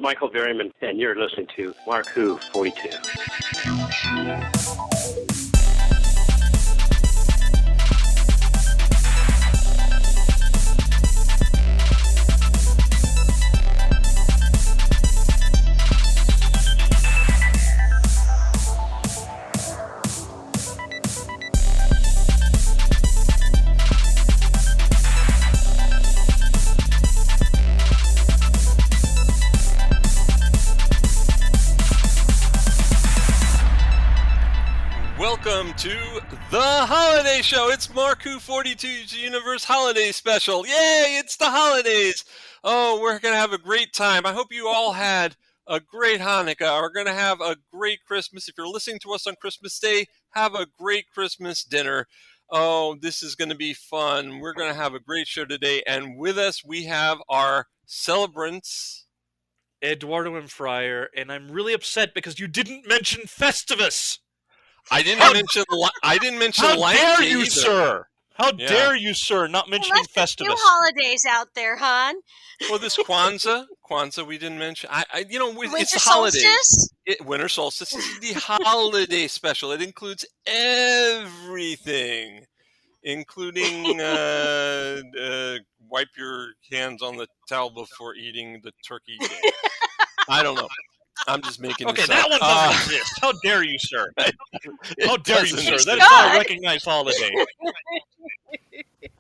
Michael Berryman, and you're listening to MarkWHO42. Welcome to the Holiday Show. It's MarkWHO42s Universe Holiday Special. Yay, it's the holidays. Oh, we're going to have a great time. I hope you all had a great Hanukkah. We're going to have a great Christmas. If you're listening to us on Christmas Day, have a great Christmas dinner. Oh, this is going to be fun. We're going to have a great show today. And with us, we have our celebrants, Eduardo M, Freyre, and I'm really upset because you didn't mention Festivus. I didn't mention How Lion dare King you, either. sir? How dare you, sir, not mentioning Festivus? Few holidays out there, hon. Well, this Kwanzaa we didn't mention. It's Winter the holidays. solstice? Winter solstice is the holiday special. It includes everything, including wipe your hands on the towel before eating the turkey. I don't know. I'm just making this up. That one doesn't exist. How dare you, sir? How dare you, sir? Exist. That is not a recognized holiday.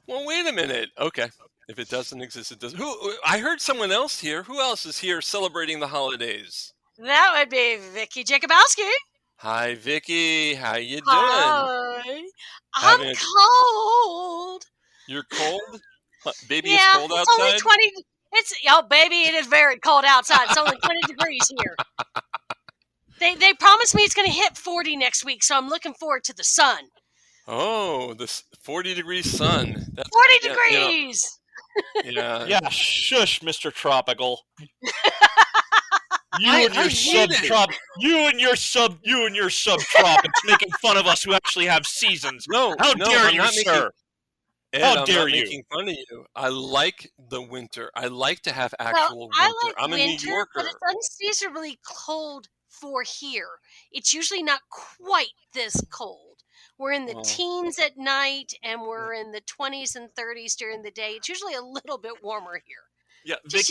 Well, wait a minute. Okay. If it doesn't exist, it doesn't. I heard someone else here. Who else is here celebrating the holidays? That would be Vicky Jakubowski. Hi, Vicky. How you doing? Hi. I'm cold. You're cold? Baby, Yeah, it's cold it's outside? only 20. Baby, it is very cold outside. It's only 20 degrees here. They promised me it's going to hit 40 next week, so I'm looking forward to the sun. Oh, this 40-degree sun. That's 40 degrees! Yeah. Yeah, shush, Mr. Tropical. You I and your hate it. subtropics making fun of us who actually have seasons. How dare you, sir? Ed, How I'm dare not you? making fun of you. I like the winter. I like to have actual I winter. like I'm winter, a New Yorker. but it's unseasonably cold for here. It's usually not quite this cold. We're in the teens at night, and we're in the 20s and 30s during the day. It's usually a little bit warmer here. Yeah, Just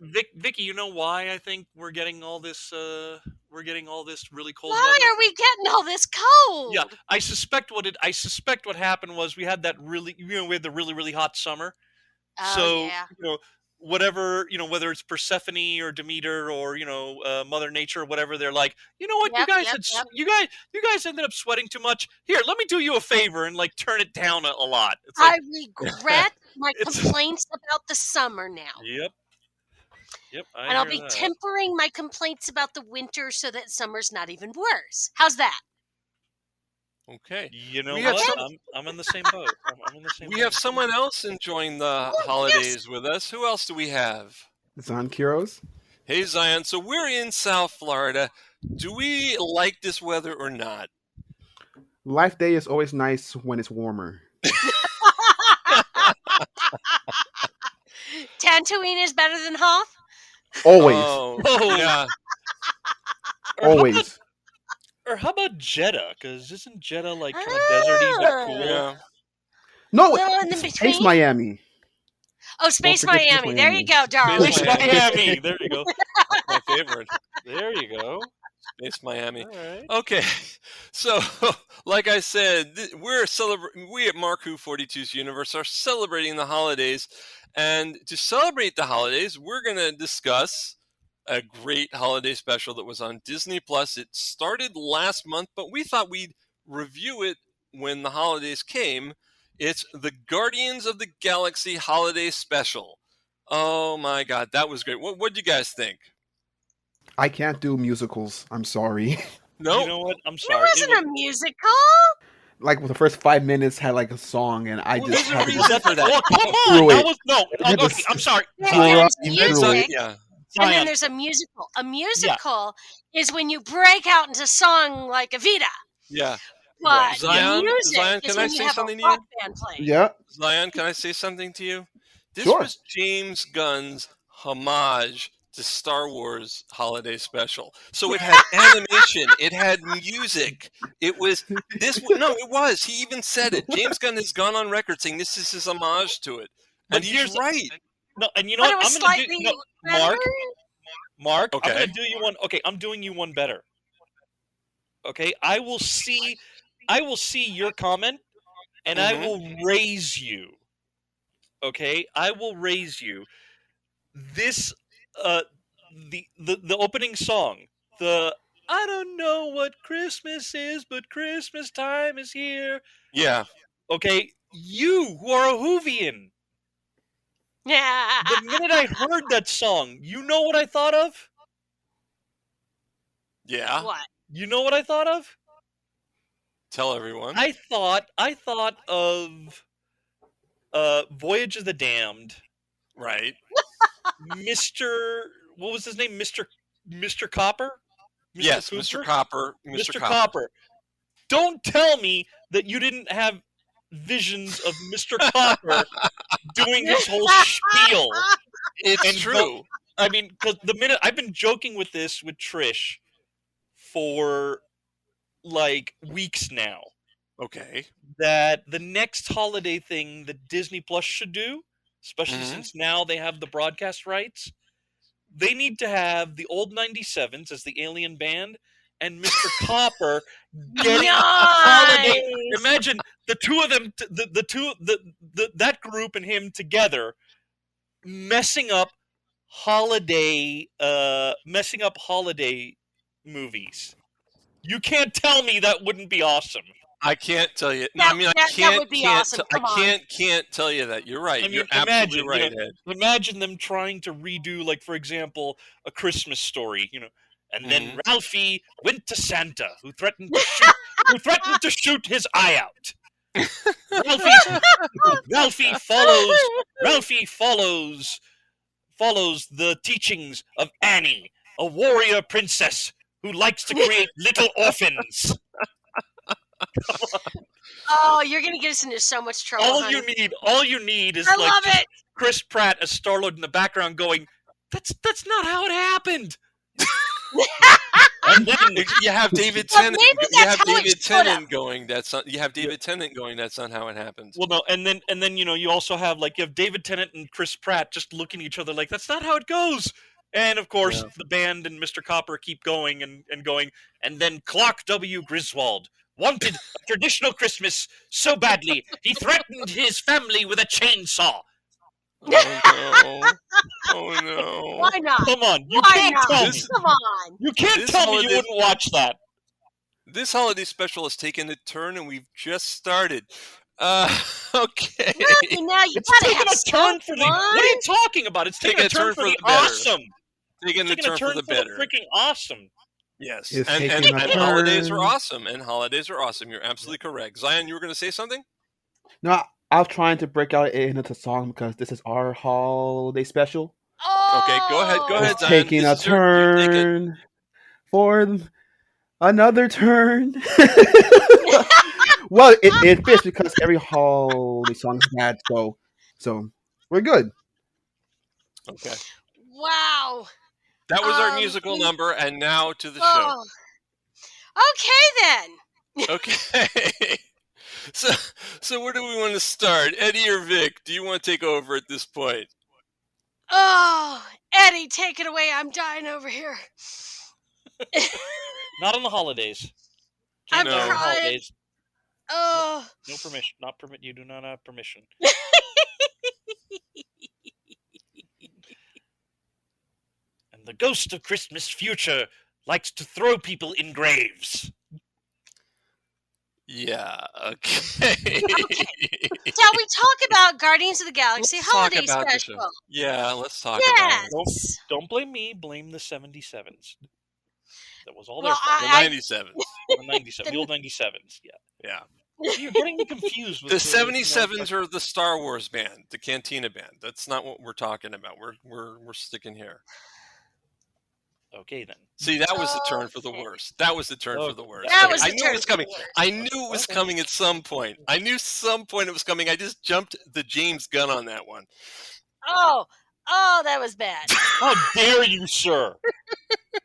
Vicky, you know why I think we're getting all this really cold Why weather? are we getting all this cold? Yeah, I suspect what happened was we had the really hot summer. Oh, So, yeah. whatever, whether it's Persephone or Demeter or, Mother Nature or whatever, they're like, you know what, Yep, you guys ended up sweating too much. Here, let me do you a favor and turn it down a lot. It's I like, regret my complaints about the summer now. Yep. And I'll be tempering my complaints about the winter so that summer's not even worse. How's that? Okay. You know We have what? I'm in the same boat. I'm in the same We boat. have someone else enjoying the holidays with us. Who else do we have? Zion Quiros. Hey, Zion. So we're in South Florida. Do we like this weather or not? Life Day is always nice when it's warmer. Tatooine is better than Hoth? Always. Oh, yeah. Always. Or how about Jeddah? Because isn't Jeddah kind of deserty but cool? Yeah. No, Well, in the it's between? Space Miami. Oh, Space Don't forget Miami. Space There Miami. you go, darling. Space Miami. There you go. My favorite. There you go. Space Miami. All right. Okay, so like I said, we at MarkWHO42s Universe are celebrating the holidays, and to celebrate the holidays, we're going to discuss a great holiday special that was on Disney Plus. It started last month, but we thought we'd review it when the holidays came. It's the Guardians of the Galaxy Holiday Special. Oh my God, that was great. What did you guys think? I can't do musicals. I'm sorry. No, You know what? I'm It sorry. wasn't a musical. Like the first 5 minutes had like a song, and I Well, just there's a had to reason just for that. Oh, come Through on! That it. was no. I had to Okay, I'm sorry. Yeah, Throw there's up through music, it. yeah. and then Zion. there's a musical. A musical is when you break out into song like Evita. Yeah. But Zion, music Zion, is can I when say you have something a to you? rock band playing. Yeah. Zion, can I say something to you? This Sure. was James Gunn's homage the Star Wars holiday special. So it had animation, it had music. It was no, it was. He even said it. James Gunn has gone on record saying this is his homage to it, But and he's right. No, and you know But what? it was I'm gonna do slightly no, better. Mark. I'm Okay. gonna do you one. Okay, I'm doing you one better. Okay, I will see your comment, and I will raise you. Okay, I will raise you. This, the opening song, the I don't know what Christmas is, but Christmas time is here. Yeah. Okay, you who are a Whovian, Yeah. the minute I heard that song, you know what I thought of? Yeah. What? You know what I thought of? Tell everyone. I thought of Voyage of the Damned. Right. Mr. What was his name? Mr. Copper? Yes, Cooper? Mr. Copper. Mr. Copper. Don't tell me that you didn't have visions of Mr. Copper doing his whole spiel. It's true. I mean, because the minute I've been joking with this with Trish for like weeks now, Okay. that the next holiday thing that Disney Plus should do, especially since now they have the broadcast rights, they need to have the old 97s as the alien band and Mr. Copper getting holiday. Imagine the two of them, that group and him together, messing up holiday movies. You can't tell me that wouldn't be awesome. I can't tell you. That, I mean, that would be awesome. I can't tell you that. You're right. I mean, You're absolutely right, you know, Ed. imagine them trying to redo, like, for example, A Christmas Story, and then Ralphie went to Santa, who threatened to shoot his eye out. Ralphie follows the teachings of Annie, a warrior princess who likes to create little orphans. Oh, you're gonna get us into so much trouble. All you need is love it. Chris Pratt as Star-Lord in the background going, "That's not how it happened." And then you have David Tennant. You have David Tennant going. That's not. You have David Tennant going. That's not how it happened. Well, no, and then you also have David Tennant and Chris Pratt just looking at each other like, "That's not how it goes." And of course, the band and Mr. Copper keep going and going, and then Clark W. Griswold wanted a traditional Christmas so badly he threatened his family with a chainsaw. Oh no! Oh no! Why not? Come on, you Why can't not? tell me. Come on. You can't tell me you wouldn't watch that. This holiday special has taken a turn, and we've just started. Okay. Now you It's gotta taking have a turn for the. What are you talking about? It's taking a turn for the awesome. Taking a turn for the better. Freaking awesome. Yes, It's and taking a holidays turn. are awesome. And holidays are awesome. You're absolutely correct. Zion, you were going to say something? No, I was trying to break out into the song because this is our holiday special. Oh. Okay, go ahead. Go ahead, It's Zion. taking This a is your take it. turn for another turn. Well, it fits because every holiday song is bad, so we're good. Okay. Wow. That was our musical number, and now to the show. Oh. Okay then. Okay. So where do we want to start? Eddie or Vic? Do you want to take over at this point? Oh, Eddie, take it away. I'm dying over here. Not on the holidays. I'm No. crying. Holidays. Oh. No permission. Not permit. You do not have permission. And the ghost of Christmas future likes to throw people in graves. Yeah. Okay. Shall we talk about Guardians of the Galaxy Let's holiday talk about the show. special? Yeah, let's talk about it. Yes. Don't blame me. Blame the 77s. That was all Well, their fault. The 97s. The 97. The old 97s. Yeah. Yeah. See, you're getting me confused with The 77s are the Star Wars band, the Cantina band. That's not what we're talking about. We're sticking here. Okay then. See, that was the turn for the worst. That was the turn for the worst. That was I the knew turn it was for the coming. worst. I knew it was coming at some point. I knew some point it was coming. I just jumped the James Gunn on that one. Oh, Oh, that was bad. How dare you, sir?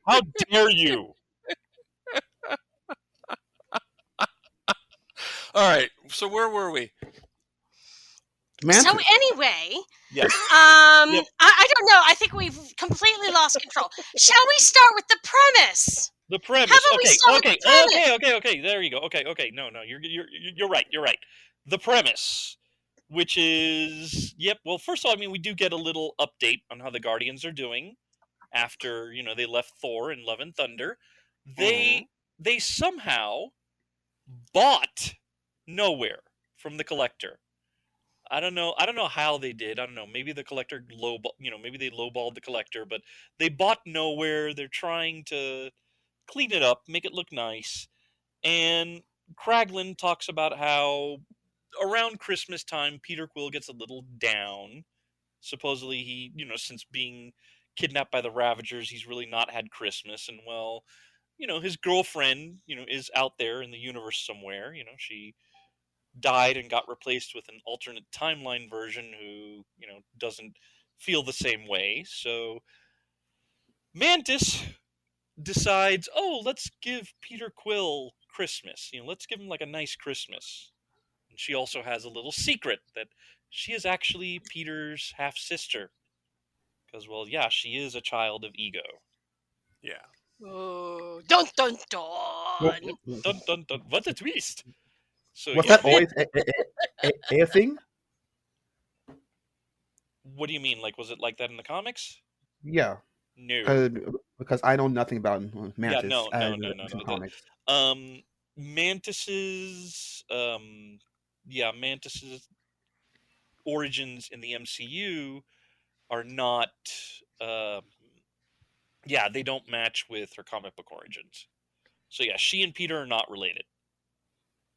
How dare you? All right. So where were we? Mantis. So anyway, Yes. I don't know. I think we've completely lost control. Shall we start with the premise? The premise. How about we start with the premise? Okay. There you go. Okay. No. You're right. You're right. The premise, which is, yep. Well, first of all, I mean, we do get a little update on how the Guardians are doing after they left Thor in Love and Thunder. They somehow bought Knowhere from the Collector. I don't know how they did. I don't know. Maybe the Collector maybe they lowballed the Collector, but they bought Knowhere. They're trying to clean it up, make it look nice. And Kraglin talks about how around Christmas time, Peter Quill gets a little down. Supposedly he, since being kidnapped by the Ravagers, he's really not had Christmas. And well, his girlfriend, is out there in the universe somewhere. She died and got replaced with an alternate timeline version who, doesn't feel the same way. So Mantis decides, let's give Peter Quill Christmas. Let's give him like a nice Christmas. And she also has a little secret that she is actually Peter's half sister. Because, well, yeah, she is a child of Ego. Yeah. Oh, dun dun dun. Dun dun dun. What a twist! So Was yeah, that always a thing? What do you mean? Like, was it like that in the comics? Yeah. No. Because I know nothing about Mantis. No. Comics. Mantis's Mantis's origins in the MCU are not they don't match with her comic book origins. So yeah, she and Peter are not related.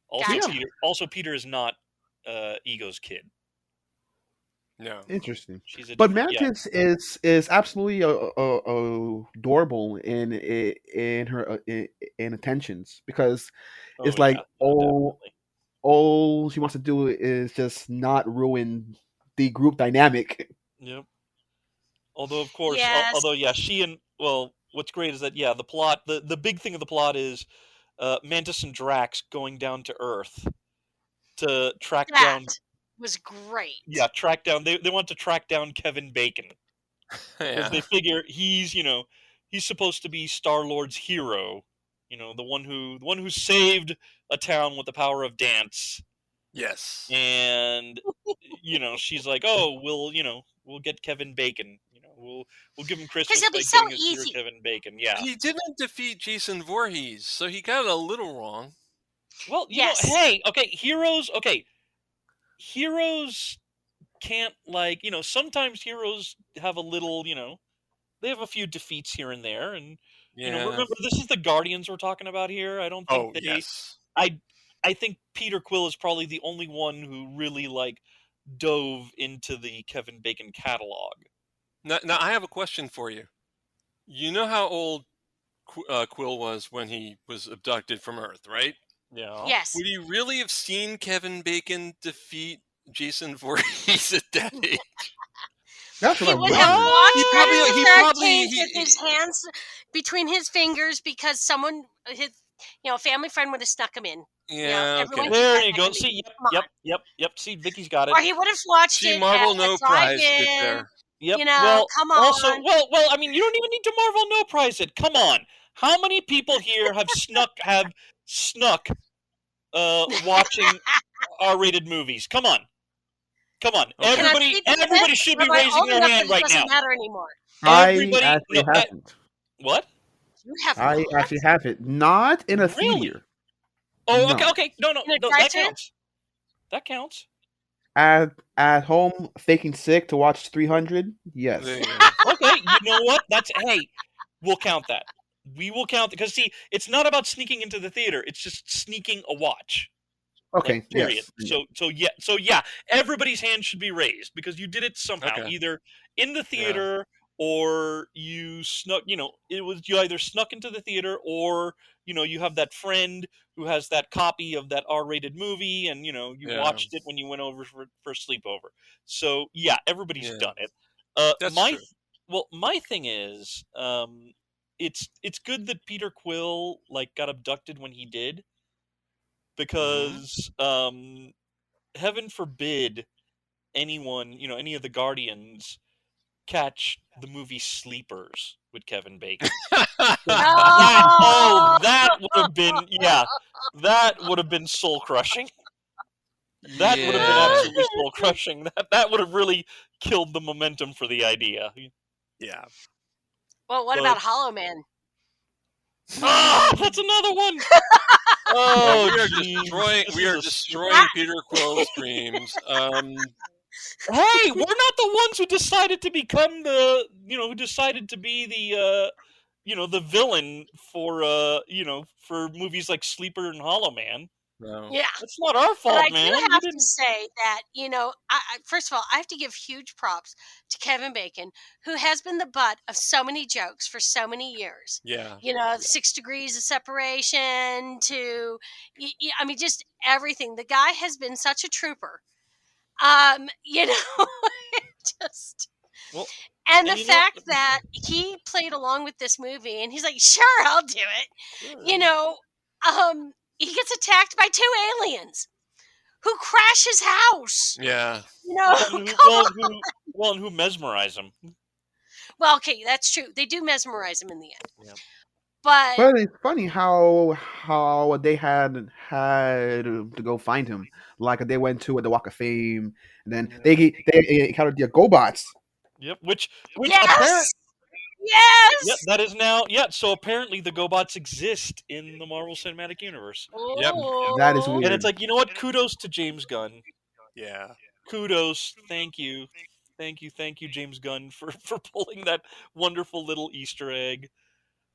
Also, Gotcha. Peter is not Ego's kid. No. Interesting. But Mantis is absolutely adorable in her in attentions, because it's all she wants to do is just not ruin the group dynamic. Yep. Although of course, Yes. she and what's great is that the plot, the big thing of the plot is Mantis and Drax going down to Earth to track down. Was great. Yeah, track down. They want to track down Kevin Bacon because they figure he's supposed to be Star-Lord's hero. The one who saved a town with the power of dance. Yes. And she's like, oh, we'll get Kevin Bacon. We'll give him Christmas. Because it'll be so easy. Kevin Bacon. Yeah. He didn't defeat Jason Voorhees, so he got it a little wrong. Well, heroes can't, sometimes heroes have a little, they have a few defeats here and there, and remember, this is the Guardians we're talking about here. I don't think yes. I think Peter Quill is probably the only one who really dove into the Kevin Bacon catalog. Now I have a question for you. You know how old Quill was when he was abducted from Earth, right? Yeah. Yes. Would you really have seen Kevin Bacon defeat Jason Voorhees at that age? That's what he I would have watched he probably with his hands between his fingers because someone, his family friend would have snuck him in. Yeah. Okay. There you go. See, yep. See, Vicky's got it. Or he would have watched it Marvel at no prize it there. Yep. Come on. Also, I mean, you don't even need to Marvel no prize it. Come on. How many people here have snuck watching R-rated movies? Come on. Okay. Everybody should be raising their hand right now. Doesn't matter anymore. I actually haven't. What? You have. I actually have it. Not in a theater. Oh, no. okay. No, that counts. That counts. At home, faking sick to watch 300. Yes. Okay, you know what? We'll count that. We will count because see, it's not about sneaking into the theater. It's just sneaking a watch. Okay. Period. Yes. So yeah, everybody's hand should be raised because you did it somehow, either in the theater or you snuck. You either snuck into the theater or you have that friend who has that copy of that R-rated movie, and you watched it when you went over for sleepover. So yeah, everybody's done it. That's my true. my thing is, it's good that Peter Quill got abducted when he did, because heaven forbid anyone, any of the Guardians catch the movie Sleepers with Kevin Bacon. That would have been that would have been soul crushing. That would have been absolutely soul crushing. That would have really killed the momentum for the idea. Yeah. Well, what about Hollow Man? That's another one. Oh, we are destroying Peter Quill's dreams. Hey, we're not the ones who decided to become who decided to be the villain for for movies like Sleeper and Hollow Man. No. Yeah, that's not our fault, but man. I do have to say that first of all, I have to give huge props to Kevin Bacon, who has been the butt of so many jokes for so many years. Yeah. 6 degrees of separation to, just everything. The guy has been such a trooper. Just. Well, and the fact that he played along with this movie, and he's like, "Sure, I'll do it." He gets attacked by 2 aliens who crash his house. Yeah. And who mesmerize him. Well, okay, that's true. They do mesmerize him in the end. Yeah. But it's funny how they had to go find him. Like they went to the Walk of Fame, and then they encountered the GoBots. Yep. Which yes. Yep, that is now. Yeah, so apparently the GoBots exist in the Marvel Cinematic Universe. Yep. That is weird. And it's like, you know what? Kudos to James Gunn. Yeah. Kudos. Thank you, James Gunn, for pulling that wonderful little Easter egg.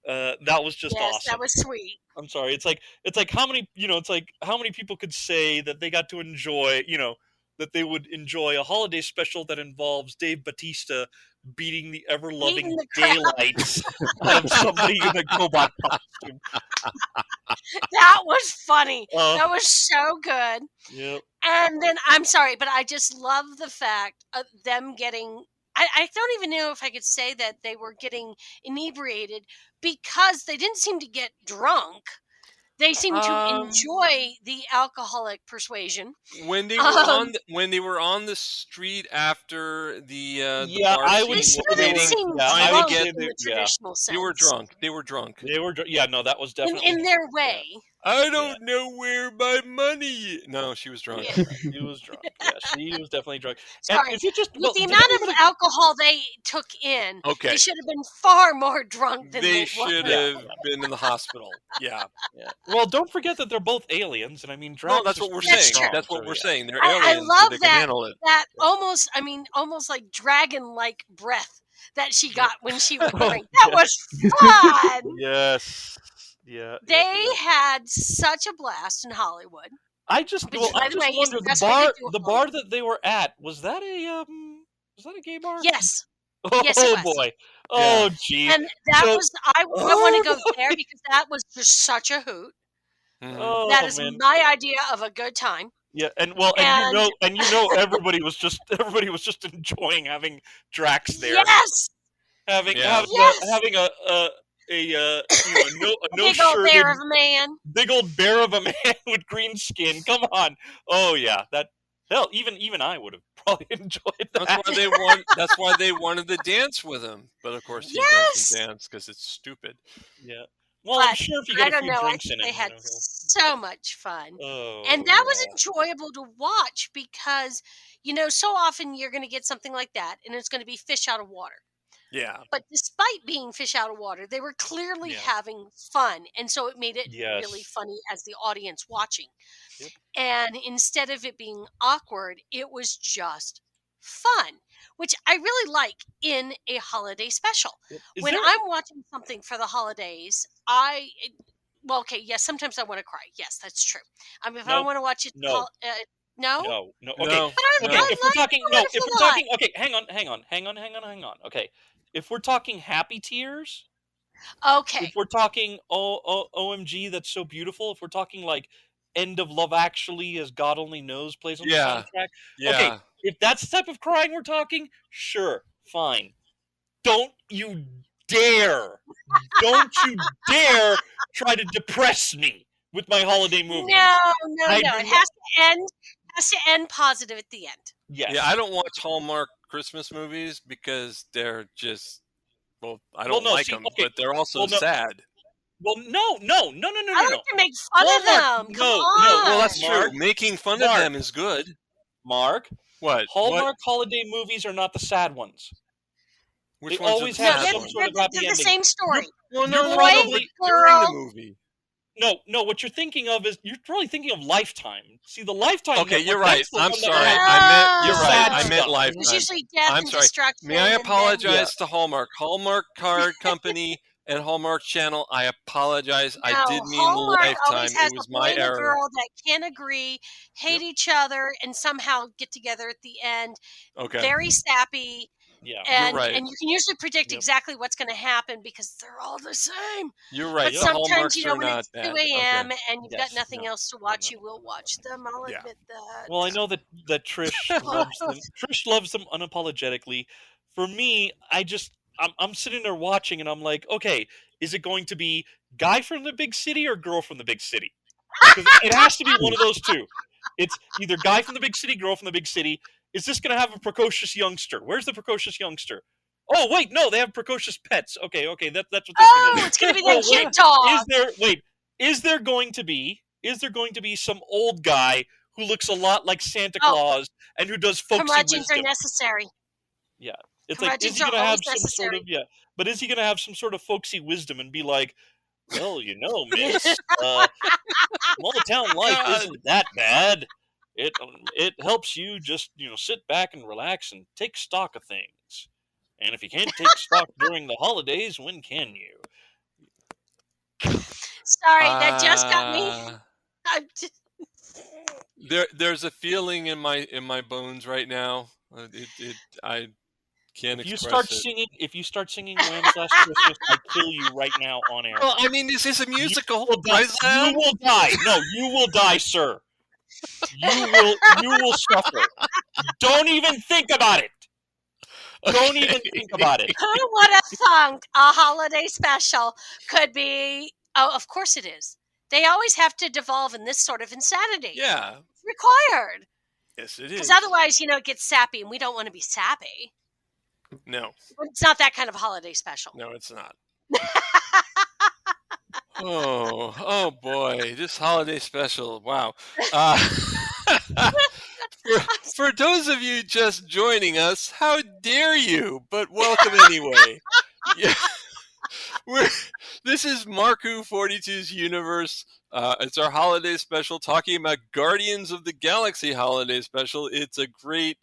That was just awesome. That was sweet. I'm sorry. It's like how many people could say that they got to enjoy, that they would enjoy a holiday special that involves Dave Bautista beating the ever-loving daylights out of somebody in a GoBot costume. That was funny. That was so good. Yep. And then, I'm sorry, but I just love the fact of them getting... I don't even know if I could say that they were getting inebriated, because they didn't seem to get drunk. They seemed to enjoy the alcoholic persuasion. When they were on the street after the bar scene, they seemed drunk in the traditional sense. They were drunk. No, that was definitely in their way. I don't know where my money. No, she was drunk. Yeah. She was drunk. Yeah, she was definitely drunk. Sorry. With the amount of alcohol they took in, they should have been far more drunk than they should have been in the hospital. Yeah. Well, don't forget that they're both aliens, and I mean, Drax. No, that's what we're saying. That's what we're saying. They're aliens. I love so they can handle it. That almost like dragon-like breath that she got when she was wearing. That was fun. Yes. Yeah. They had such a blast in Hollywood. I just wonder, the bar that they were at, was that a gay bar? Yes. Yes, it was. Boy. Oh, geez. And that was I want to go there because that was just such a hoot. Oh, that is my idea of a good time. Yeah, and everybody was just enjoying having Drax there. Yes. Having a big old bear of a man. Big old bear of a man with green skin. Come on. Oh yeah, even I would have probably enjoyed that. That's why they wanted to dance with him. But of course he doesn't dance because it's stupid. Yeah. Well, I'm sure if you get a few drinks in it, they had so much fun. And that was enjoyable to watch because, so often you're going to get something like that and it's going to be fish out of water. Yeah. But despite being fish out of water, they were clearly having fun. And so it made it really funny as the audience watching. Yep. And instead of it being awkward, it was just fun, which I really like in a holiday special. When I'm watching something for the holidays, sometimes I want to cry. Yes, that's true. If I want to watch it... No. No. Okay. If we're talking, okay, hang on. Okay, if we're talking happy tears, okay. If we're talking OMG, that's so beautiful. If we're talking like End of Love Actually, as God Only Knows plays on the soundtrack. Yeah. Okay, if that's the type of crying we're talking, sure, Fine. Don't you dare try to depress me with my holiday movies. No. I It do has to end positive at the end. Yes. Yeah, I don't watch Hallmark Christmas movies because they're just, I don't like them, but they're also sad. Well, no. I like to make fun of them. Come on. No. Well, that's Mark, true. Making fun of them is good. Mark, What? Hallmark holiday movies are not the sad ones. Which They ones always are the have sad some ones? sort of happy They're the ending. same story. Well, You're no, probably during the girl. movie. No, what you're thinking of is you're probably thinking of Lifetime. See, the Lifetime. Okay, network, you're right. that's the I'm one that sorry. has You're right. sad I meant stuff. Lifetime. It's usually death I'm and sorry. destruction. May I and then- apologize to Hallmark? Hallmark Card Company and Hallmark Channel, I apologize. I No, did mean Hallmark Lifetime. always has It was a boy my and a error. girl that can't agree, hate each other, and somehow get together at the end. Okay. Very sappy. Yeah. And, right. and you can usually predict exactly what's going to happen because they're all the same. You're right. But The sometimes, Hallmarks are when not it's 2 bad. a.m. Okay. and you've got nothing else to watch, you will watch them. I'll admit that. Well, I know that Trish loves them. Trish loves them unapologetically. For me, I'm sitting there watching, and I'm like, okay, is it going to be guy from the big city or girl from the big city? Because it has to be one of those two. It's either guy from the big city, girl from the big city. Is this going to have a precocious youngster? Where's the precocious youngster? Oh, wait, no, they have precocious pets. Okay, that's what this one is. It's going to be the cute dog. Is there going to be some old guy who looks a lot like Santa Claus and who does folksy Curmudgeons wisdom? are necessary. Yeah. It's like, is he going to have some sort of, but is he going to have some sort of folksy wisdom and be like, well, miss, small town life isn't that bad. It helps you just, sit back and relax and take stock of things. And if you can't take stock during the holidays, when can you? Sorry, that just got me. I'm just... There's a feeling in my bones right now. I can't If you express start If you start singing Wham's Last Christmas, I kill you right now on air. Well, I mean, this is a musical. You will die. No, you will die, sir. You will suffer. Don't even think about it. Don't even think about it. Who would have thunk a holiday special could be? Oh, of course it is. They always have to devolve in this sort of insanity. Yeah. It's required. Yes, it is. Because otherwise, it gets sappy, and we don't want to be sappy. No. It's not that kind of holiday special. No, it's not. Oh boy, this holiday special. Wow. For those of you just joining us, how dare you? But welcome anyway. Yeah. This is MarkWHO42s Universe. It's our holiday special talking about Guardians of the Galaxy holiday special. It's a great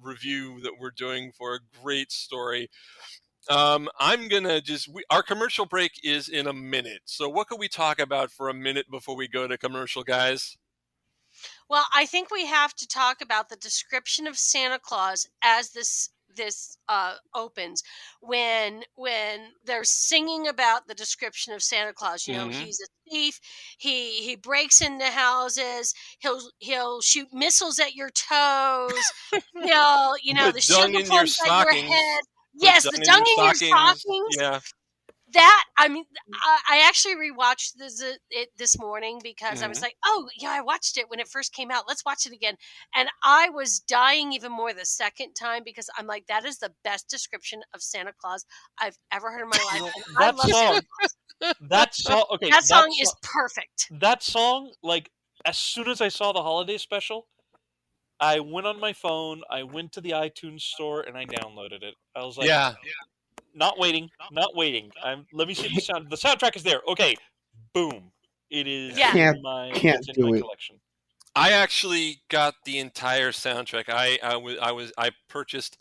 review that we're doing for a great story. I'm gonna our commercial break is in a minute. So what could we talk about for a minute before we go to commercial, guys? Well, I think we have to talk about the description of Santa Claus as this opens when they're singing about the description of Santa Claus. He's a thief. He breaks into houses. He'll shoot missiles at your toes. He'll the sugar plums at your head. Yes, the dung in your stockings. Yeah. That, I actually rewatched it this morning because I was like, oh, yeah, I watched it when it first came out. Let's watch it again. And I was dying even more the second time because I'm like, that is the best description of Santa Claus I've ever heard in my life. And I love it. That song is perfect. That song, like, as soon as I saw the holiday special, I went on my phone, I went to the iTunes store, and I downloaded it. I was like, Not waiting. Let me see the sound. The soundtrack is there. Okay, boom. It is in my collection. I actually got the entire soundtrack. I purchased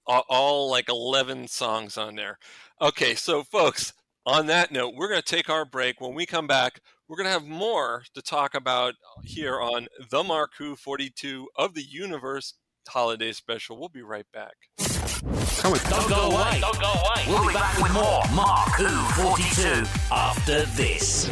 all like 11 songs on there. Okay, so folks, on that note, we're going to take our break. When we come back, we're going to have more to talk about here on the MarkWHO42 of the Universe holiday special. We'll be right back. Don't go away. We'll be back with more MarkWHO42 after this.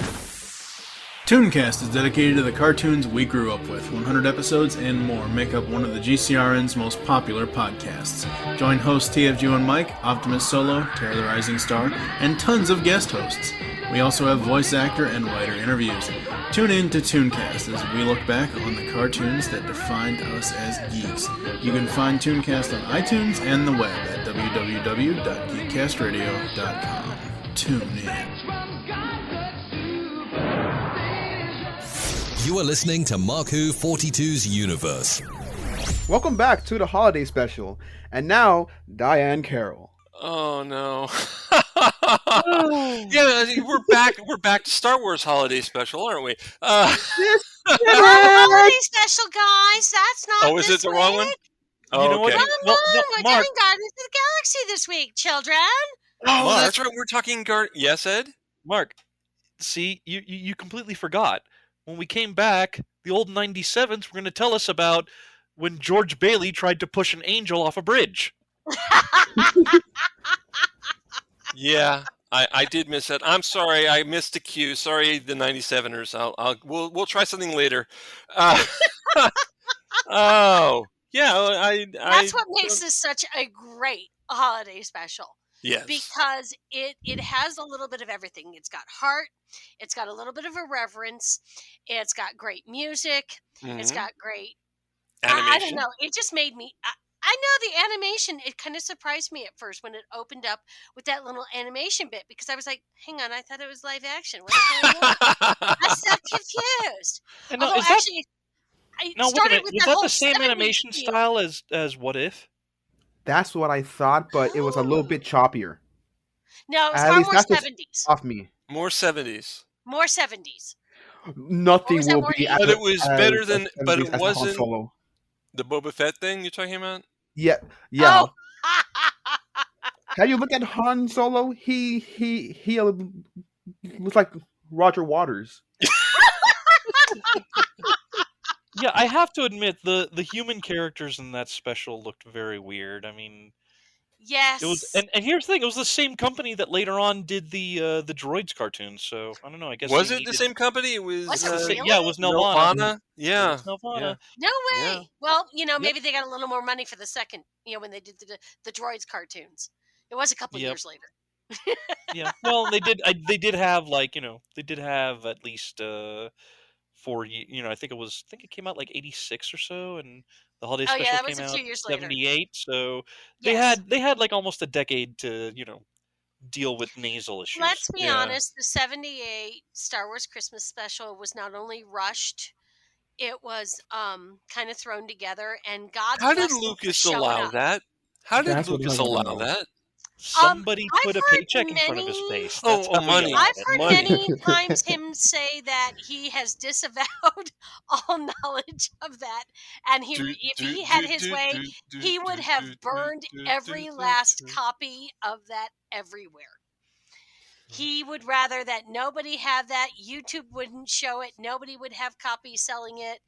Tooncast is dedicated to the cartoons we grew up with. 100 episodes and more make up one of the GCRN's most popular podcasts. Join hosts TFG and Mike, Optimus Solo, Terror the Rising Star, and tons of guest hosts. We also have voice actor and writer interviews. Tune in to Tooncast as we look back on the cartoons that defined us as geeks. You can find Tooncast on iTunes and the web at www.geekcastradio.com. Tune in. You are listening to MarkWHO42s Universe. Welcome back to the holiday special, and now Diane Carroll. Oh no! Yeah, we're back. We're back to Star Wars holiday special, aren't we? Holiday special, guys. That's not. Oh, is it the wrong one? You know what? Okay. Well, We're Mark, doing Guardians of the Galaxy this week, children. Oh, Mark. that's right. We're talking Yes, Ed. Mark, see, you completely forgot. When we came back, the old 97s were going to tell us about when George Bailey tried to push an angel off a bridge. Yeah, I did miss that. I'm sorry, I missed the cue. Sorry, the 97ers. We'll try something later. Oh, yeah. That's what makes this such a great holiday special. Yes. Because it has a little bit of everything. It's got heart. It's got a little bit of irreverence. It's got great music. It's got great animation. I don't know. It just made me. I know the animation. It kind of surprised me at first when it opened up with that little animation bit because I was like, "Hang on, I thought it was live action. What's going on?" I was so confused. And Although is that, actually, I no, wait a started minute. with Was that that whole the same 70s animation feel. style as What If? That's what I thought, but it was a little bit choppier. No, it was At far least more that's what's 70s. off me. More 70s. More 70s. Nothing was that, will more be 80s? But it was better than. as But 70s it as Han wasn't Solo. the Boba Fett thing you're talking about. Yeah. Oh. Have you looked at Han Solo? He looks like Roger Waters. Yeah, I have to admit the human characters in that special looked very weird. I mean, Yes. it was, and here's the thing: it was the same company that later on did the Droids cartoons. So I don't know. I guess Was they it the needed- same company? It was. Was it really? Yeah, it was Nelvana. Nelvana? Yeah. It was Nelvana. No way. Yeah. Well, Yep. maybe they got a little more money for the second, when they did the Droids cartoons. It was a couple Yep. years later. Yeah. Well, they did. They did have they did have at least 4 years. I think it came out like 86 or so, and the holiday Oh, special yeah, that was came a out few years later. 78. So Yes. they had like almost a decade to deal with nasal issues. Let's be Yeah. honest, the 78 Star Wars Christmas special was not only rushed, it was kind of thrown together, and God How bless did them for Lucas showing allow up. that? How did That's what Lucas I wanna allow know. that? Somebody I've put a heard paycheck in front of his many- face. Oh, That's oh, how he money. allowed I've it. heard Money. many times him say that he has disavowed all knowledge of that, and if he had his way, he would have burned every last copy of that everywhere. He would rather that nobody have that. YouTube wouldn't show it. Nobody would have copies selling it.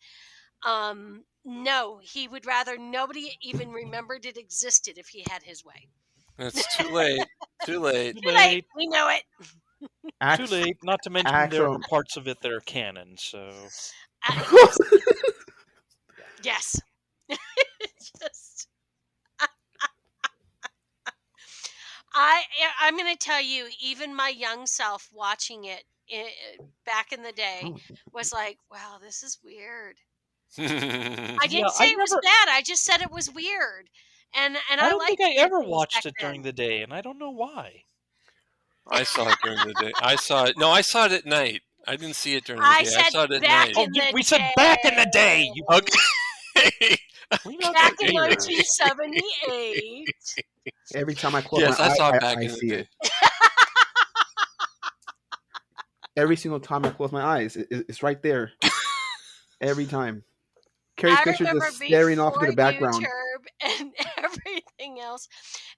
No, he would rather nobody even remembered it existed if he had his way. It's too late. Too late. Too late. We know it. Too late. Not to mention there are Axel. parts of it that are canon. So Yes. Just. I'm going to tell you, even my young self watching it back in the day was like, wow, this is weird. I didn't say it was bad. I just said it was weird. And I don't think I ever things watched back it during then. the day, and I don't know why. I saw it during the day. I saw it. No, I saw it at night. I didn't see it during the day. I said saw it at back night. Oh, in the we said back in the day. You Okay. Back in Anyway. 1978. Every time I close Yes, my I saw eye, it back I in the see day. it. Every single time I close my eyes, it's right there. Every time. Carrie's I picture remember just staring off into the before background. YouTube and everything else.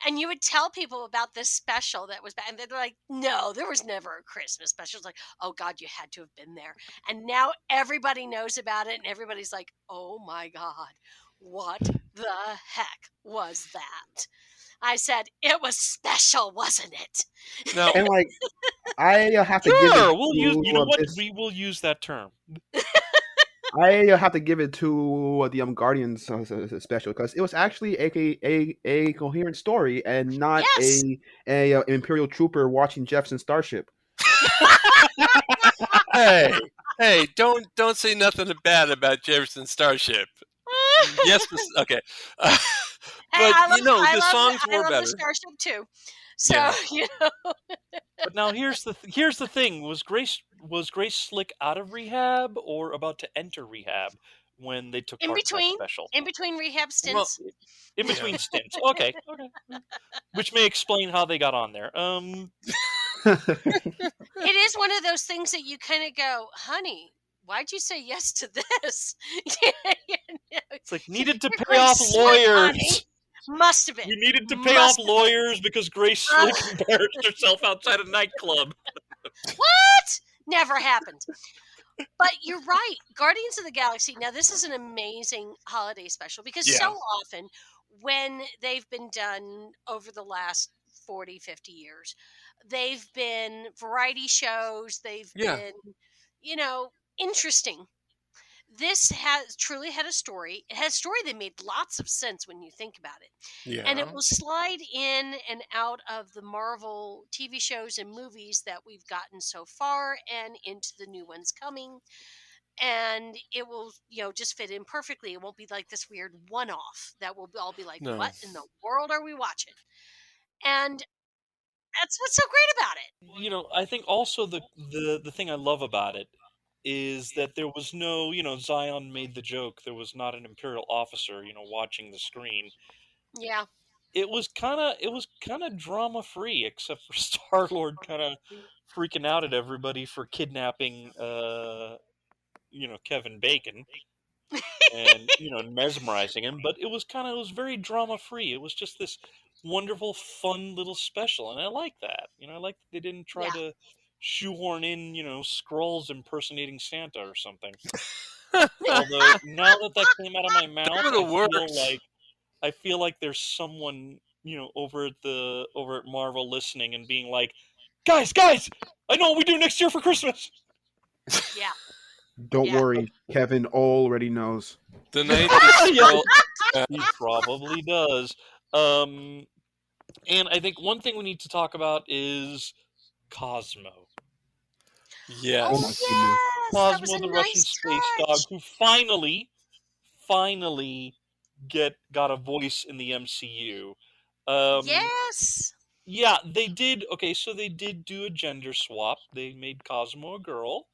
And you would tell people about this special that was back, and they're like, no, there was never a Christmas special. It's like, oh God, you had to have been there. And now everybody knows about it, and everybody's like, oh my God, what the heck was that? I said, it was special, wasn't it? Now, And like, I have to give it Sure, we'll use. You know to what? this. We will use that term. I have to give it to the Guardians special because it was actually a coherent story and not Yes. a Imperial trooper watching Jefferson Starship. hey, don't say nothing bad about Jefferson Starship. Yes, okay. Hey, But I you know, the love songs I were love the better. Starship too. So Yeah. you know, But now here's the thing: was Grace Slick out of rehab or about to enter rehab when they took in part in that between, special? rehab Well, stints. In yeah. between stints. Okay. Which may explain how they got on there. It is one of those things that you kind of go, honey, why'd you say yes to this? You know, It's like needed to you're pay off Grace Slick, honey. lawyers. Must have been. We needed to pay off Must have been. lawyers because Grace Slick embarrassed herself outside a nightclub. What? Never happened. But you're right. Guardians of the Galaxy. Now, this is an amazing holiday special because Yeah. so often when they've been done over the last 40, 50 years, they've been variety shows. They've Yeah. been, interesting. This has truly had a story. It has a story that made lots of sense when you think about it. Yeah. And it will slide in and out of the Marvel TV shows and movies that we've gotten so far and into the new ones coming. And it will, just fit in perfectly. It won't be like this weird one off that will all be like, No. what in the world are we watching? And that's what's so great about it. I think also the thing I love about it is that there was no, Zion made the joke. There was not an Imperial officer, watching the screen. Yeah. It was kind of drama free, except for Star Lord kind of freaking out at everybody for kidnapping, Kevin Bacon, and mesmerizing him. But it was very drama free. It was just this wonderful, fun little special, and I like that. I like that they didn't try to shoehorn in, Skrulls impersonating Santa or something. Although now that came out of my mouth, I feel like there's someone, over at Marvel listening and being like, guys, I know what we do next year for Christmas. Yeah. Don't worry, Kevin already knows. The night is He probably does. And I think one thing we need to talk about is Cosmo. Yes. Oh, yes. That was Cosmo, a the nice Russian space dog, touch. who finally got a voice in the MCU. Yes. Yeah, they did. Okay, so they did do a gender swap. They made Cosmo a girl.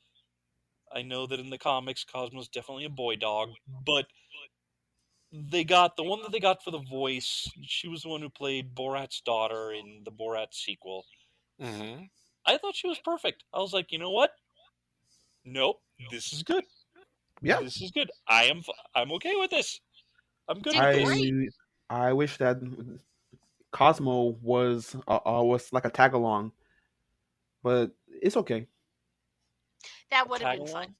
I know that in the comics, Cosmo's definitely a boy dog, but they got the one that they got for the voice. She was the one who played Borat's daughter in the Borat sequel. Mm-hmm. I thought she was perfect. I was like, you know what? Nope, this is good. Yeah, This is good. I'm okay with this. I'm good with I this. I wish that Cosmo was like a tag along, but it's okay. That would have Tag been fun. along?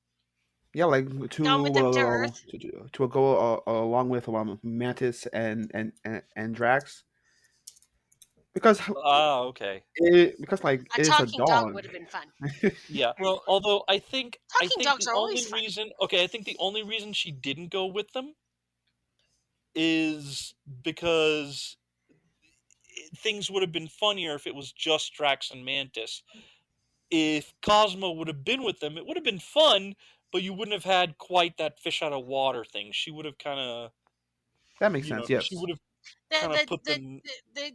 Yeah, like Going with them to Earth. to go along with Mantis and Drax because Okay. like A it's a talking dog dog. would have been fun. Yeah. Well, Although I think Talking dogs the are only always fun. reason I think the only reason she didn't go with them is because things would have been funnier if it was just Drax and Mantis. If Cosmo would have been with them, it would have been fun, but you wouldn't have had quite that fish out of water thing. She would have kind of, That makes sense. Yes. she would have The, kind the, of put the, them.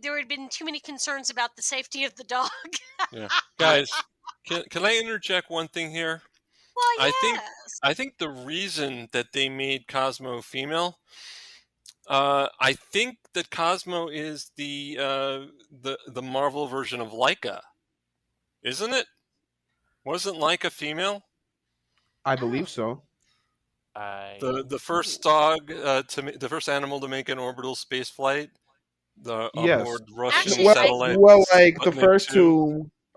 there had been too many concerns about the safety of the dog. yeah. Guys, can I interject one thing here? Well, I think the reason that they made Cosmo female, I think that Cosmo is the Marvel version of Laika, isn't it? Wasn't Laika female? I believe so. The first dog the first animal to make an orbital space flight, Yes. aboard Russian Actually, satellite. Like the Sputnik first 2.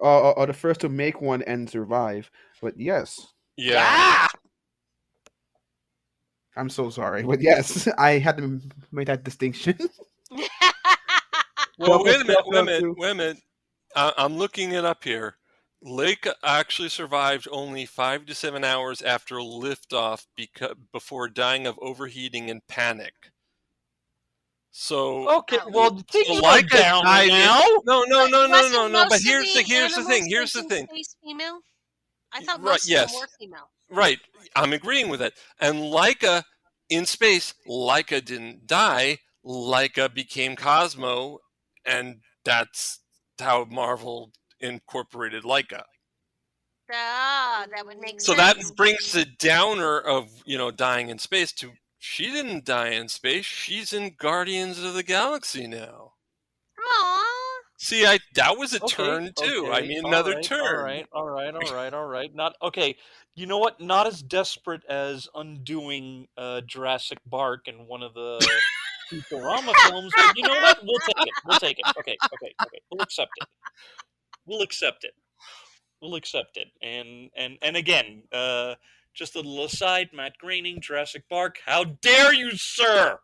to the first to make one and survive. But yes, Yeah. I'm so sorry, but yes, I had to make that distinction. Well, wait a minute, Delta too. wait a minute. I'm looking it up here. Leica actually survived only 5 to 7 hours after liftoff before dying of overheating and panic. So, Okay, Oh. well, things are Leica down died now. no. Wasn't But most of here's the the thing. animals Here's the like in thing. space female? I thought Right? most of them Yes. were female. Right. I'm agreeing with it. And Leica in space, Leica didn't die. Leica became Cosmo, and that's how Marvel incorporated Leica. Ah, that would make So sense. that brings the downer of dying in space to she didn't die in space. She's in Guardians of the Galaxy now. Aww. See, that was a turn too. I mean, another turn. All right. Not okay. You know what? Not as desperate as undoing Jurassic Park in one of the Futurama films, but you know what? We'll take it. Okay. We'll accept it. And again, just a little aside, Matt Groening, Jurassic Park. How dare you, sir?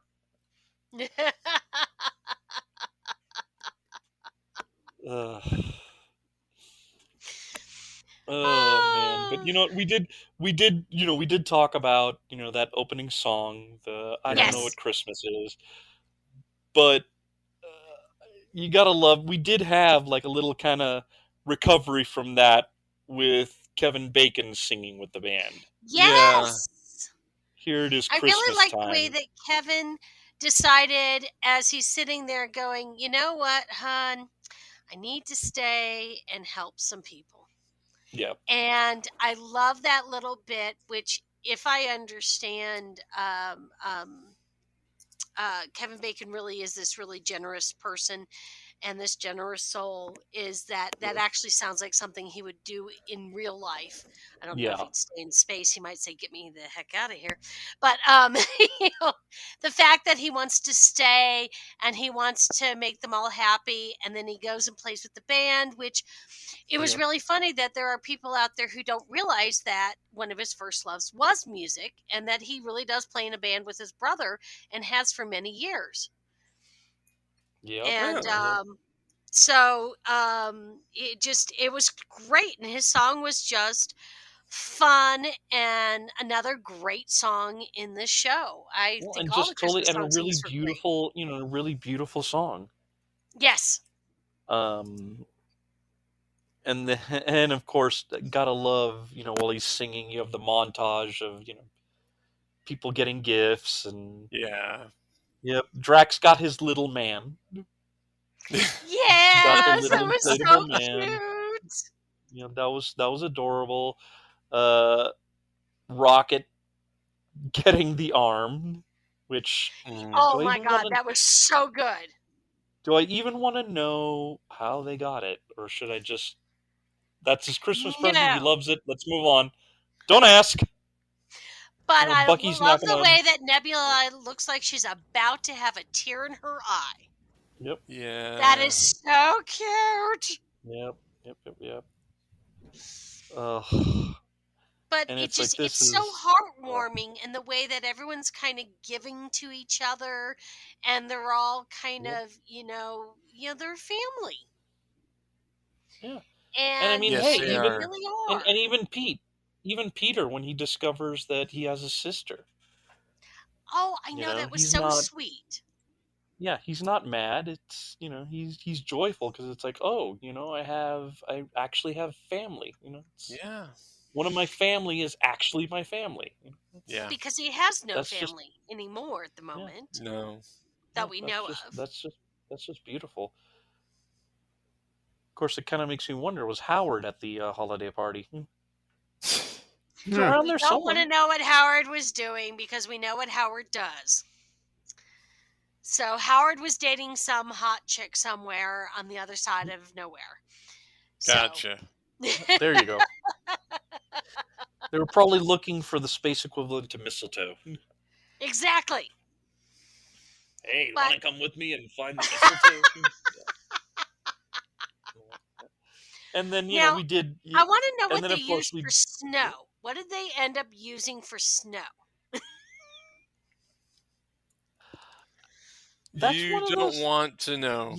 Ugh. Oh man, but you know what we did talk about that opening song, the I don't know Yes. what Christmas is, but you gotta love. We did have like a little kind of recovery from that with Kevin Bacon singing with the band. Yes. Here it is, I Christmas really like time. the way that Kevin decided as he's sitting there going, you know what, hon? I need to stay and help some people. Yeah. And I love that little bit, which, if I understand, Kevin Bacon really is this really generous person, and this generous soul is that actually sounds like something he would do in real life. I don't know if Yeah. he'd stay in space. He might say, "Get me the heck out of here." But the fact that he wants to stay and he wants to make them all happy, and then he goes and plays with the band, which it was Yep. really funny that there are people out there who don't realize that one of his first loves was music, and that he really does play in a band with his brother and has for many years. Yep. And Yeah. it was great, and his song was just fun and another great song in the show. I Well, think and all just the totally, Christmas and a songs in really this were great. beautiful, a really beautiful song. Yes. And and of course, gotta love, while he's singing, you have the montage of people getting gifts, and Yeah. yep, Drax got his little man. Yes, Got the that little was so inflatable man. cute. That was adorable. Rocket getting the arm, which Oh do I my even God, want to? that was so good. Do I even want to know how they got it, or should I just? That's his Christmas present. He No. loves it. Let's move on. Don't ask. But I Bucky's love not the gonna. way that Nebula looks like she's about to have a tear in her eye. Yep. Yeah. That is so cute. Yep. Ugh. But And it's it's like, just this it's so is. heartwarming in the way that everyone's kind of giving to each other, and they're all kind Yep. of they're family. Yeah. And And I mean, Yes, hey, they they are. really are. and even Peter, when he discovers that he has a sister, Oh, I know, that was he's so not. sweet. Yeah, he's not mad. It's he's joyful, because it's like, oh, I actually have family. It's, Yeah. one of my family is actually my family. Yeah. Because he has no That's just. family anymore at the moment No. that we know of. That's just beautiful. Of course, it kind of makes me wonder: was Howard at the holiday party? He's around We there don't want to somewhere. know what Howard was doing because we know what Howard does. So Howard was dating some hot chick somewhere on the other side of Knowhere. Gotcha. There you go. They were probably looking for the space equivalent to mistletoe. Exactly. Hey, But- want to come with me and find the mistletoe? And then Now, we did. I want to know and what then, they of course, used for snow. What did they end up using for snow? That's You one of don't those. want to know.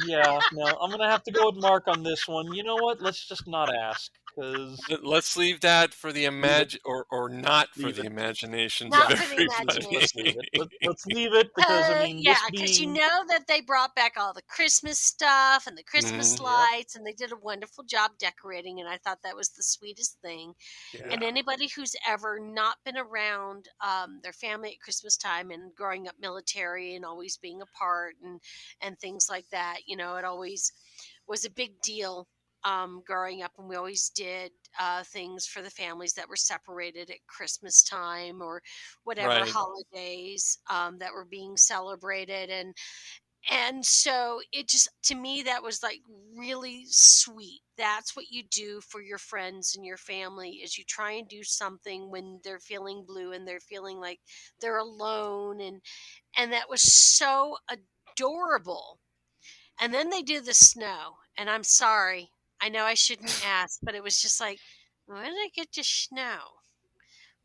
Yeah. No, I'm gonna have to go with Mark on this one. You know what? Let's just not ask, because Let's leave that for the or not for Leave the it. imaginations Not of for the everybody. Let's leave it. Let's leave it, because I mean, Yeah, this because you being know that they brought back all the Christmas stuff and the Christmas Mhm. lights, and they did a wonderful job decorating, and I thought that was the sweetest thing. And Yeah. anybody who's ever not been around their family at Christmas time and growing up military and always being apart and things like that, you know, it always was a big deal growing up, and we always did things for the families that were separated at Christmas time or whatever Right. holidays that were being celebrated, and so it just, to me, that was like really sweet. That's what you do for your friends and your family, is you try and do something when they're feeling blue and they're feeling like they're alone, and that was so adorable. And then they do the snow, and I'm sorry, I know I shouldn't ask, but it was just like, when did I get to snow?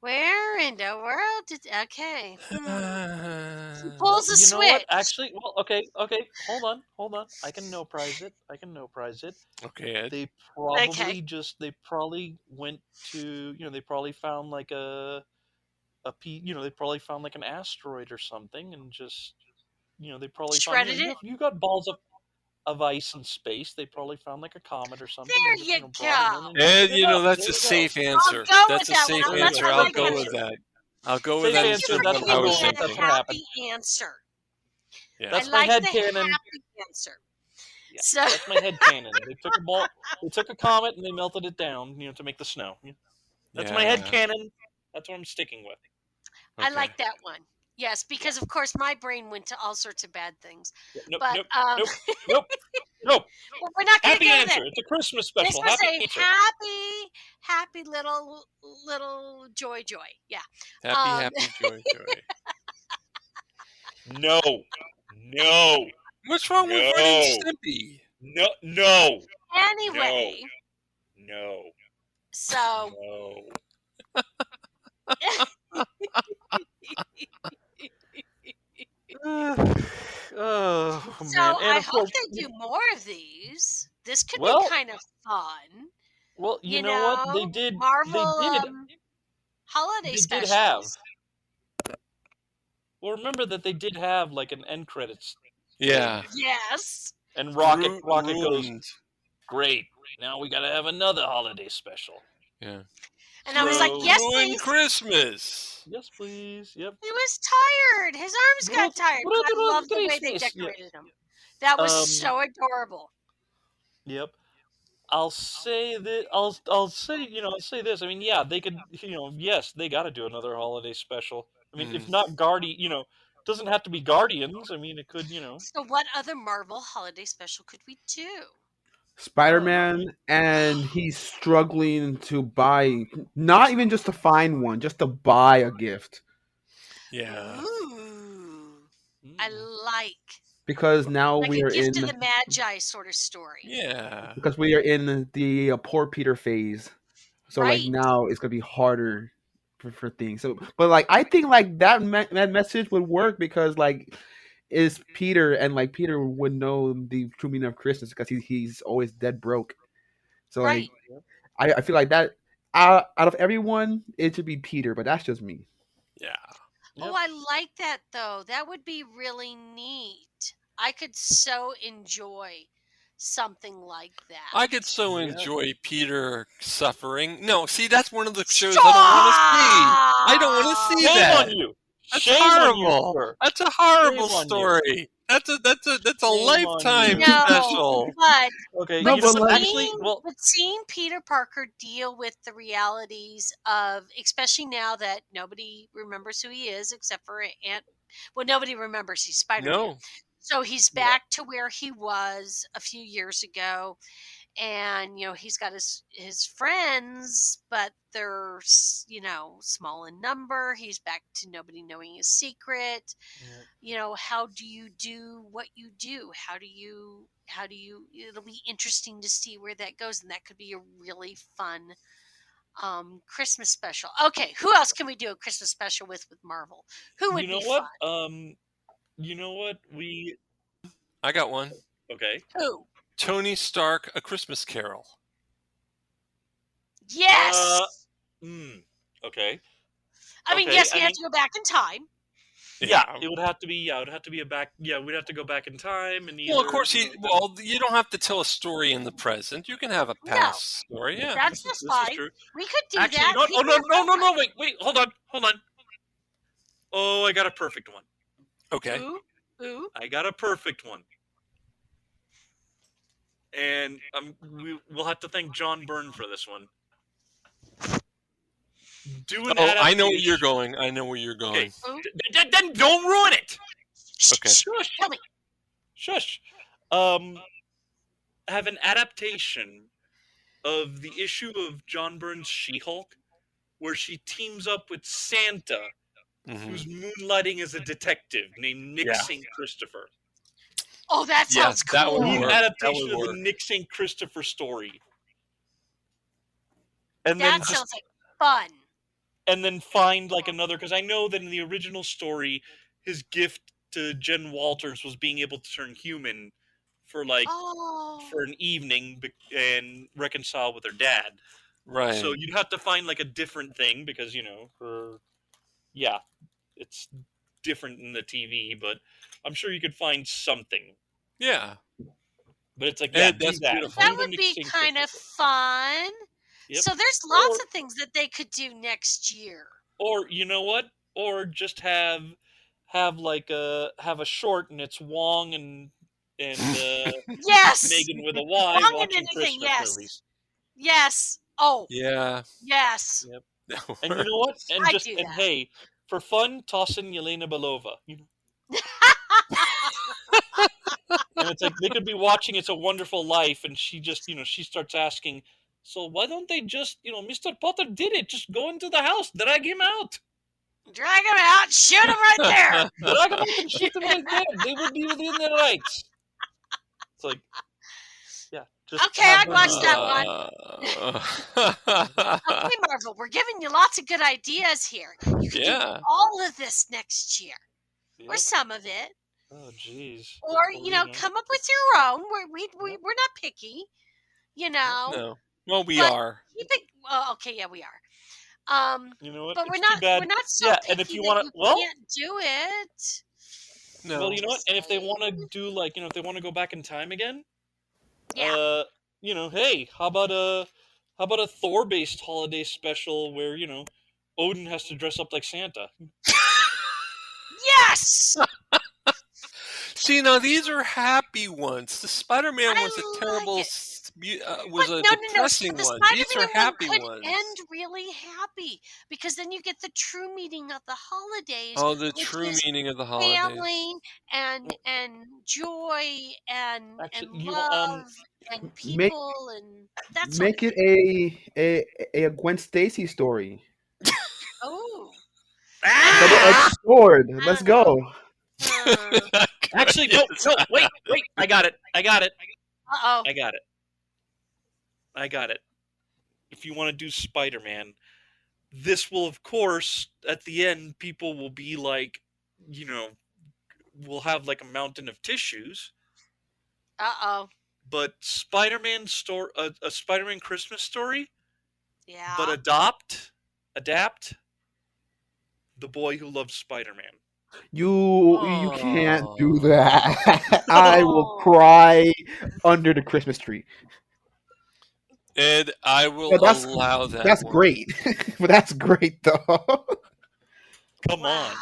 Where in the world did? Okay, he well, pulls a you know what? switch. Actually, well, okay. Hold on. I can no prize it. Okay, Ed. They Okay, probably went to, they probably found like they probably found like an asteroid or something, and just, they probably found, shredded it. you got balls of ice in space. They probably found like a comet or something, and There just, you brought it in go. and Ed, heated it up. that's There a you go. safe I'll answer. go with That's a that one. safe There you answer. go. I'll That's go my with good that. answer. I'll go with Safe that Thank you instead answer. of for That's what what I I'm was going giving with. me That's a what thinking. happened. happy answer. Yeah. I That's my like head the canon. happy answer. Yeah, So that's my head canon. They took a comet and they melted it down, to make the snow. That's my head Yeah. canon. That's what I'm sticking with. I Okay. like that one. Yes, Yeah. because of course my brain went to all sorts of bad things. Nope. But Nope. Nope. Nope. Nope. well, we're not going to Happy go there. answer. It's a Christmas This special. was Happy a answer. happy little joy. Yeah. Happy, happy, joy, joy. No. No. What's wrong with Ren and No. Stimpy? No. No. No. Anyway, No. so No. Oh so man! And I of hope course, they do more of these. This could be well, kind of fun. you You know what? know, They Marvel did. holiday They did have. specials. Well, remember that they did have like an end credits Yeah. thing, Yes. and Rocket goes, Ruined. great. Now we got to have another holiday special. Yeah. And I was like, So, yes, Ruined please. Christmas. yes, please. Yep. He was tired. His arms got tired. But I love the way they Christmas. decorated him. That was so adorable. Yep. I'll say that I'll say this. I mean, yeah, they could, yes, they got to do another holiday special. I mean, if not doesn't have to be Guardians. I mean, it could, So what other Marvel holiday special could we do? Spider-Man, and he's struggling to buy, not even just to find one, just to buy a gift. Yeah. Ooh. I like. Because now Like we a are gift in of the Magi sort of story. Yeah. because we are in the poor Peter phase. So like Right. now it's gonna be harder for things. So, but like I think like that message would work because like is Peter, and like Peter would know the true meaning of Christmas because he's always dead broke. So Right. like I feel like that out of everyone it should be Peter, but that's just me. Yeah. Oh, I like that though. That would be really neat. I could so enjoy something like that. I could so Yeah. enjoy Peter suffering. No, see, that's one of the shows Stop! I don't want to see. I don't want to see Shame that. on you. That's Shame horrible. on you, sir. That's a horrible Shame on you. story. That's a Shame on lifetime you. No, special. but Okay, No, but like- seeing Peter Parker deal with the realities of, especially now that nobody remembers who he is except for nobody remembers he's Spider-Man. No. So he's back to where he was a few years ago, and he's got his friends, but they're small in number. He's back to nobody knowing his secret. How do you do what you do? How do you it'll be interesting to see where that goes, and that could be a really fun Christmas special. Okay, who else can we do a Christmas special with Marvel? Who would You know be what? fun? You know what? I got one. Okay. Who? Tony Stark, A Christmas Carol. Yes. Okay. I mean, okay, yes, I we have mean- to go back in time. Yeah, it would have to be. Yeah, it would have to be a back. Yeah, we'd have to go back in time and. Well, of course, you don't have to tell a story in the present. You can have a past story. Yeah, That's just fine. Is true. We could do Actually, that. no, wait, hold on. Oh, I got a perfect one. Okay. Ooh. I got a perfect one. And we'll have to thank John Byrne for this one. Do an adaptation. I know where you're going. Okay. Then don't ruin it. Okay. Shush. Tell me. Shush. Have an adaptation of the issue of John Byrne's She-Hulk, where she teams up with Santa, who's moonlighting as a detective named Nick St. Christopher. Oh, that sounds cool. That would work. Adaptation of the Nick St. Christopher story. And that sounds like fun. And then find like another, because I know that in the original story, his gift to Jen Walters was being able to turn human for for an evening and reconcile with her dad. Right. So you'd have to find like a different thing because it's different in the TV, but I'm sure you could find something. Yeah. But it's like that's beautiful. That would be kind of fun. Yep. So there's lots of things that they could do next year. Or you know what? Or just have a short and it's Wong and yes, Megan with a Y Wong watching and anything, Christmas movies. Yes. Oh. Yeah. Yes. Yep. And you know what? And hey, for fun, toss in Yelena Belova. And it's like they could be watching It's a Wonderful Life, and she just she starts asking, so why don't they just Mr. Potter did it? Just go into the house, drag him out. Drag him out, shoot him right there. Drag him out and shoot him right there. They would be within their rights. It's like, yeah. Okay, I'd watch that one. Okay, Marvel, we're giving you lots of good ideas here. You can do all of this next year, or some of it. Oh, jeez. Or come up with your own. We're not picky, No. Well, we are. Okay, yeah, we are. You know what? But we're not so picky and if you want to, can't do it. No. Well, you know what? And if they want to do if they want to go back in time again, hey, how about a Thor-based holiday special where Odin has to dress up like Santa? Yes. See, now these are happy ones. The Spider-Man was a terrible, depressing one. These are happy ones. End really happy because then you get the true meaning of the holidays. Oh, the true meaning of the holidays. Family and joy and love and people and that's make it a Gwen Stacy story. Oh. Double-edged sword. Let's go. Actually, no, wait, I got it. Uh-oh. I got it. If you want to do Spider-Man, this will, of course, at the end, people will be like, we'll have like a mountain of tissues. Uh-oh. But Spider-Man a Spider-Man Christmas story. Yeah. But adapt The Boy Who Loved Spider-Man. You can't do that. I will cry under the Christmas tree. Ed, I will allow that. That's great. But that's great, though. Come on.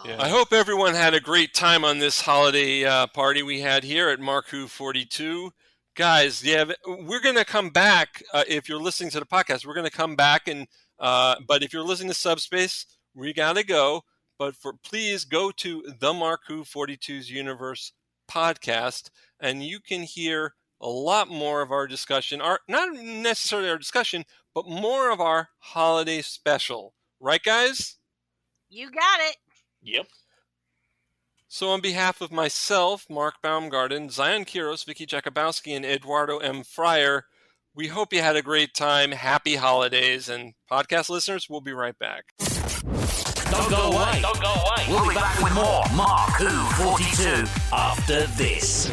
Yeah. I hope everyone had a great time on this holiday party we had here at MarkWHO42. Guys, we're going to come back. If you're listening to the podcast, we're going to come back. But if you're listening to Subspace, we got to go. But please go to the MarkWHO42s Universe podcast, and you can hear a lot more of our discussion. Not necessarily our discussion, but more of our holiday special. Right, guys? You got it. Yep. So on behalf of myself, Mark Baumgarten, Zion Quiros, Vicky Jakubowski, and Eduardo M. Freyre, we hope you had a great time. Happy holidays. And podcast listeners, we'll be right back. Don't go away. We'll be back with more Mark Who 42 after this.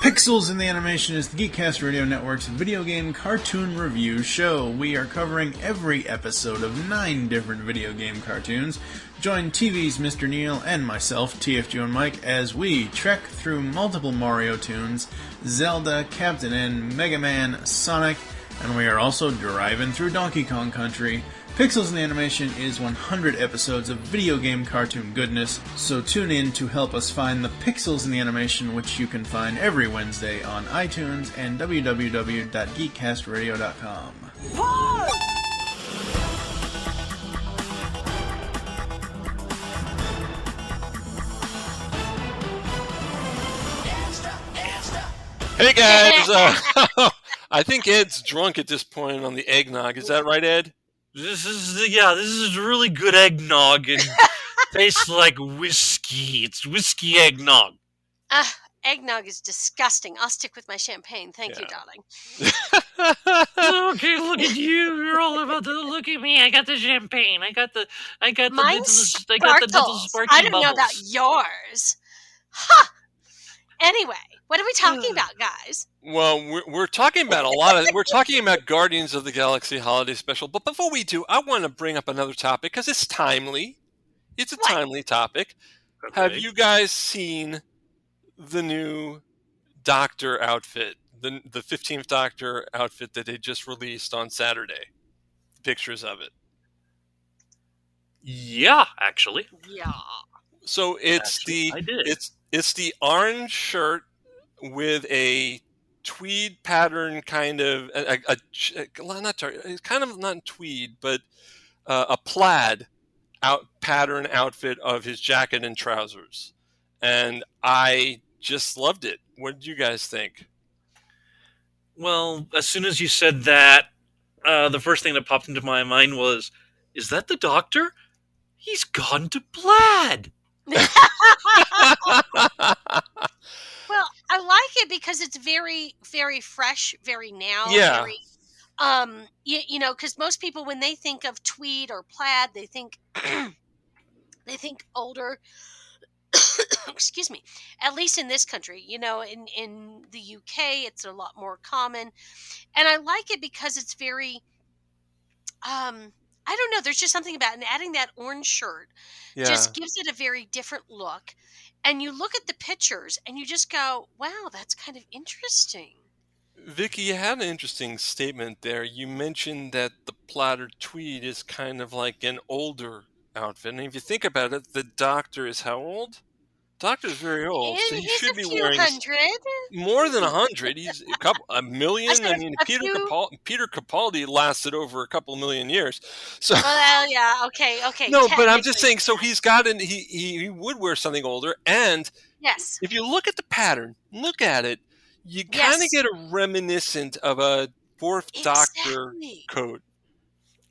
Pixels in the Animation is the Geekcast Radio Network's video game cartoon review show. We are covering every episode of 9 different video game cartoons. Join TV's Mr. Neil and myself, TFG and Mike, as we trek through multiple Mario tunes, Zelda, Captain N, Mega Man, Sonic, and we are also driving through Donkey Kong Country. Pixels in the Animation is 100 episodes of video game cartoon goodness, so tune in to help us find the Pixels in the Animation, which you can find every Wednesday on iTunes and www.geekcastradio.com. Hey guys, I think Ed's drunk at this point on the eggnog. Is that right, Ed? This is really good eggnog. It tastes like whiskey. It's whiskey eggnog. Eggnog is disgusting. I'll stick with my champagne. Thank you, darling. Okay, look at you. You're all about to look at me. I got the champagne. I got the Mine little sparkles. sparkly I don't know bubbles. about yours. Ha! Anyway, what are we talking about, guys? Well, we're talking about a lot of. We're talking about Guardians of the Galaxy Holiday Special. But before we do, I want to bring up another topic because it's timely. It's a timely topic. Okay. Have you guys seen the new Doctor outfit, the 15th Doctor outfit that they just released on Saturday? Pictures of it. Yeah, actually. Yeah. So it's it's the orange shirt with a tweed pattern, kind of it's kind of not tweed, but a plaid pattern outfit of his jacket and trousers, and I just loved it. What did you guys think? Well, as soon as you said that, the first thing that popped into my mind was, is that the Doctor? He's gone to plaid. Well, I like it because it's very, very fresh, very now. Yeah. Very, you know, because most people, when they think of tweed or plaid, they think they think older. Excuse me. At least in this country, you know, in the UK, it's a lot more common, and I like it because it's very. I don't know. There's just something about it. And adding that orange shirt just gives it a very different look. And you look at the pictures and you just go, wow, that's kind of interesting. Vicky, you had an interesting statement there. You mentioned that the plaid tweed is kind of like an older outfit. And if you think about it, the Doctor is how old? Doctor's very old, so he should be wearing more than 100. He's a million. I mean, Peter Capaldi lasted over a couple million years. So, well, yeah, okay. No, but I'm just saying. So he's got he would wear something older, and yes, if you look at the pattern, look at it, you kind of get a reminiscent of a Fourth Doctor coat.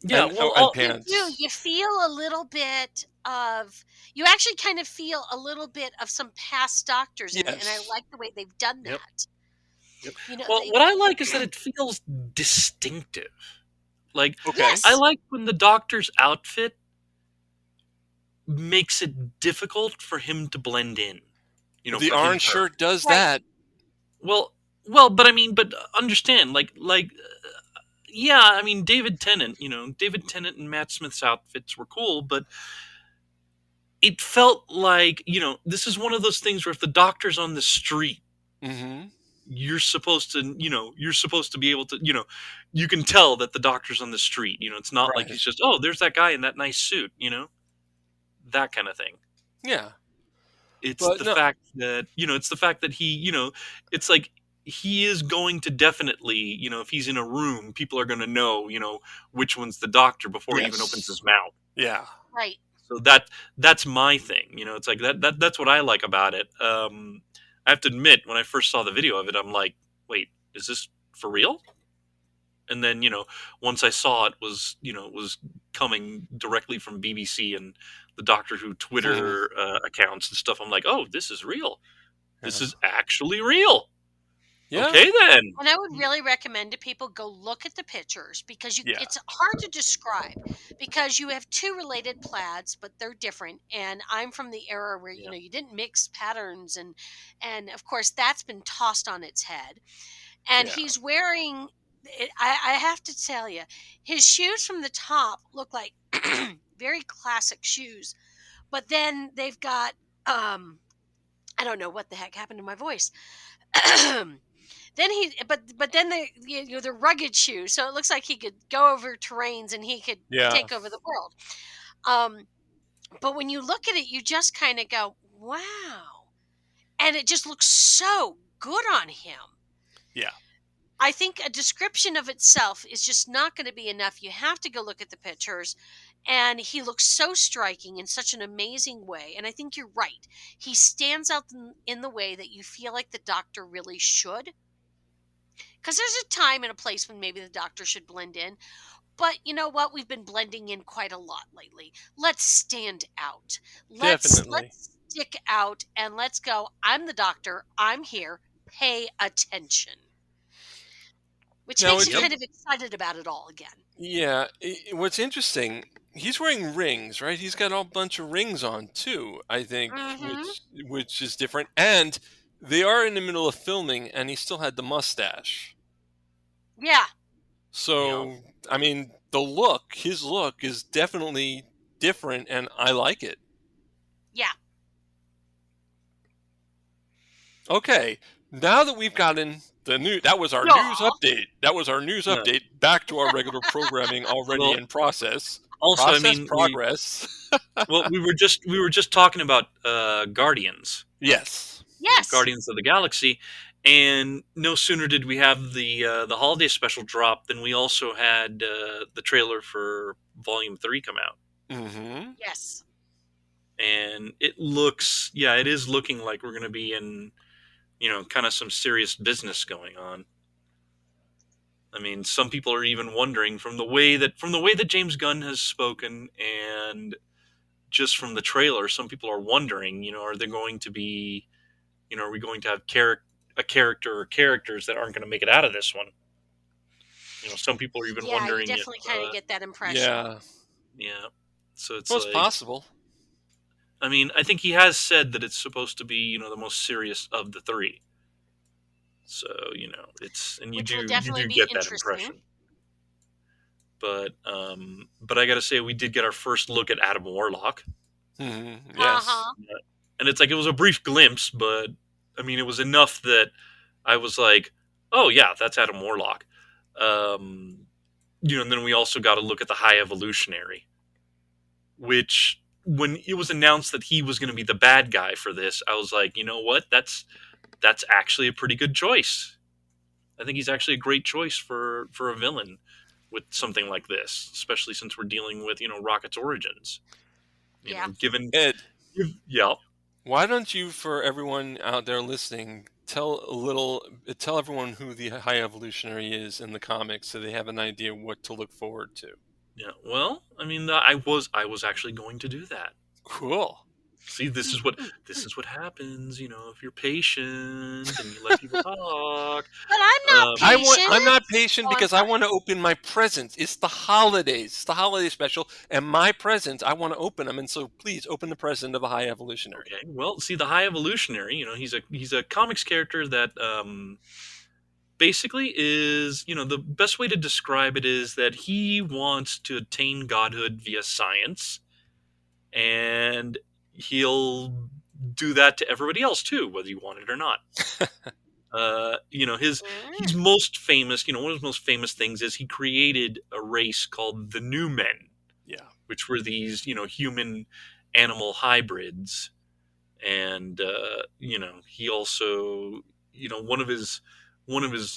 Yeah, and pants. You feel a little bit of. You actually kind of feel a little bit of some past Doctors in it, and I like the way they've done that. Yep. You know, well, what I like is that it feels distinctive. Like, okay. I like when the Doctor's outfit makes it difficult for him to blend in. You know, the orange shirt does that. Well, but understand, yeah, I mean, David Tennant and Matt Smith's outfits were cool, but it felt like, you know, this is one of those things where if the Doctor's on the street, you're supposed to be able to, you know, you can tell that the Doctor's on the street. You know, it's not like he's just, oh, there's that guy in that nice suit, you know, that kind of thing. Yeah. It's the fact that he, you know, it's like, he is going to definitely, you know, if he's in a room, people are going to know, you know, which one's the Doctor before he even opens his mouth. Yeah. Right. So that's my thing. You know, it's like that's what I like about it. I have to admit, when I first saw the video of it, I'm like, wait, is this for real? And then, you know, once I saw it was coming directly from BBC and the Doctor Who Twitter accounts and stuff, I'm like, oh, this is real. This is actually real. Yeah. Okay, then. And I would really recommend to people go look at the pictures because Yeah. it's hard to describe because you have two related plaids, but they're different. And I'm from the era where you didn't mix patterns, and of course that's been tossed on its head. And Yeah. he's wearing. I have to tell you, his shoes from the top look like very classic shoes, but then they've got I don't know what the heck happened to my voice. Then but then they're rugged shoes, so it looks like he could go over terrains and he could Yeah. take over the world. But when you look at it, you just kind of go, "Wow!" And it just looks so good on him. Yeah. I think a description of itself is just not going to be enough. You have to go look at the pictures. And he looks so striking in such an amazing way. And I think you're right. He stands out in the way that you feel like the Doctor really should. Because there's a time and a place when maybe the Doctor should blend in. But you know what? We've been blending in quite a lot lately. Let's stand out. Definitely. Let's stick out and let's go. I'm the Doctor. I'm here. Pay attention. Which makes you kind of excited about it all again. Yeah. What's interesting, he's wearing rings, right? He's got a bunch of rings on too, I think, which is different. And they are in the middle of filming, and he still had the mustache. Yeah. So, I mean, his look is definitely different, and I like it. Yeah. Okay, now that we've gotten the news, that was our news update. That was our news update. Back to our regular programming already in process. Also, Progress. Well, we were just talking about Guardians. Yes. Guardians of the Galaxy, and no sooner did we have the holiday special drop than we also had the trailer for Volume 3 come out. Mm-hmm. Yes. And it is looking like we're going to be in, kind of some serious business going on. I mean, some people are even wondering from the way that James Gunn has spoken, and just from the trailer, some people are wondering, are there going to be, are we going to have a character or characters that aren't going to make it out of this one? Some people are even wondering. Yeah, you definitely kind of get that impression. Yeah. So it's possible. I mean, I think he has said that it's supposed to be, the most serious of the three. So, it's, and you do get that impression. But I gotta say, we did get our first look at Adam Warlock. Mm-hmm. Yes. And it's like, it was a brief glimpse, but I mean, it was enough that I was like, oh yeah, that's Adam Warlock. And then we also got a look at the High Evolutionary, which, when it was announced that he was going to be the bad guy for this, I was like, you know what? That's actually a pretty good choice. I think he's actually a great choice for a villain with something like this, especially since we're dealing with, Rocket's origins. Given Ed. Yeah. Why don't you, for everyone out there listening, tell everyone who the High Evolutionary is in the comics, so they have an idea what to look forward to. Yeah. Well, I mean, I was actually going to do that. Cool. See, this is what happens, if you're patient and you let people talk. But I'm not patient. I'm not patient because I want to open my presents. It's the holidays. It's the holiday special, and my presents, I want to open them. And so, please open the present of the High Evolutionary. Okay. Well, see, the High Evolutionary, he's a comics character that basically is, the best way to describe it is that he wants to attain godhood via science, and he'll do that to everybody else too, whether you want it or not. He's most famous, one of his most famous things is he created a race called the New Men. Yeah. Which were these, human animal hybrids. And, he also, one of his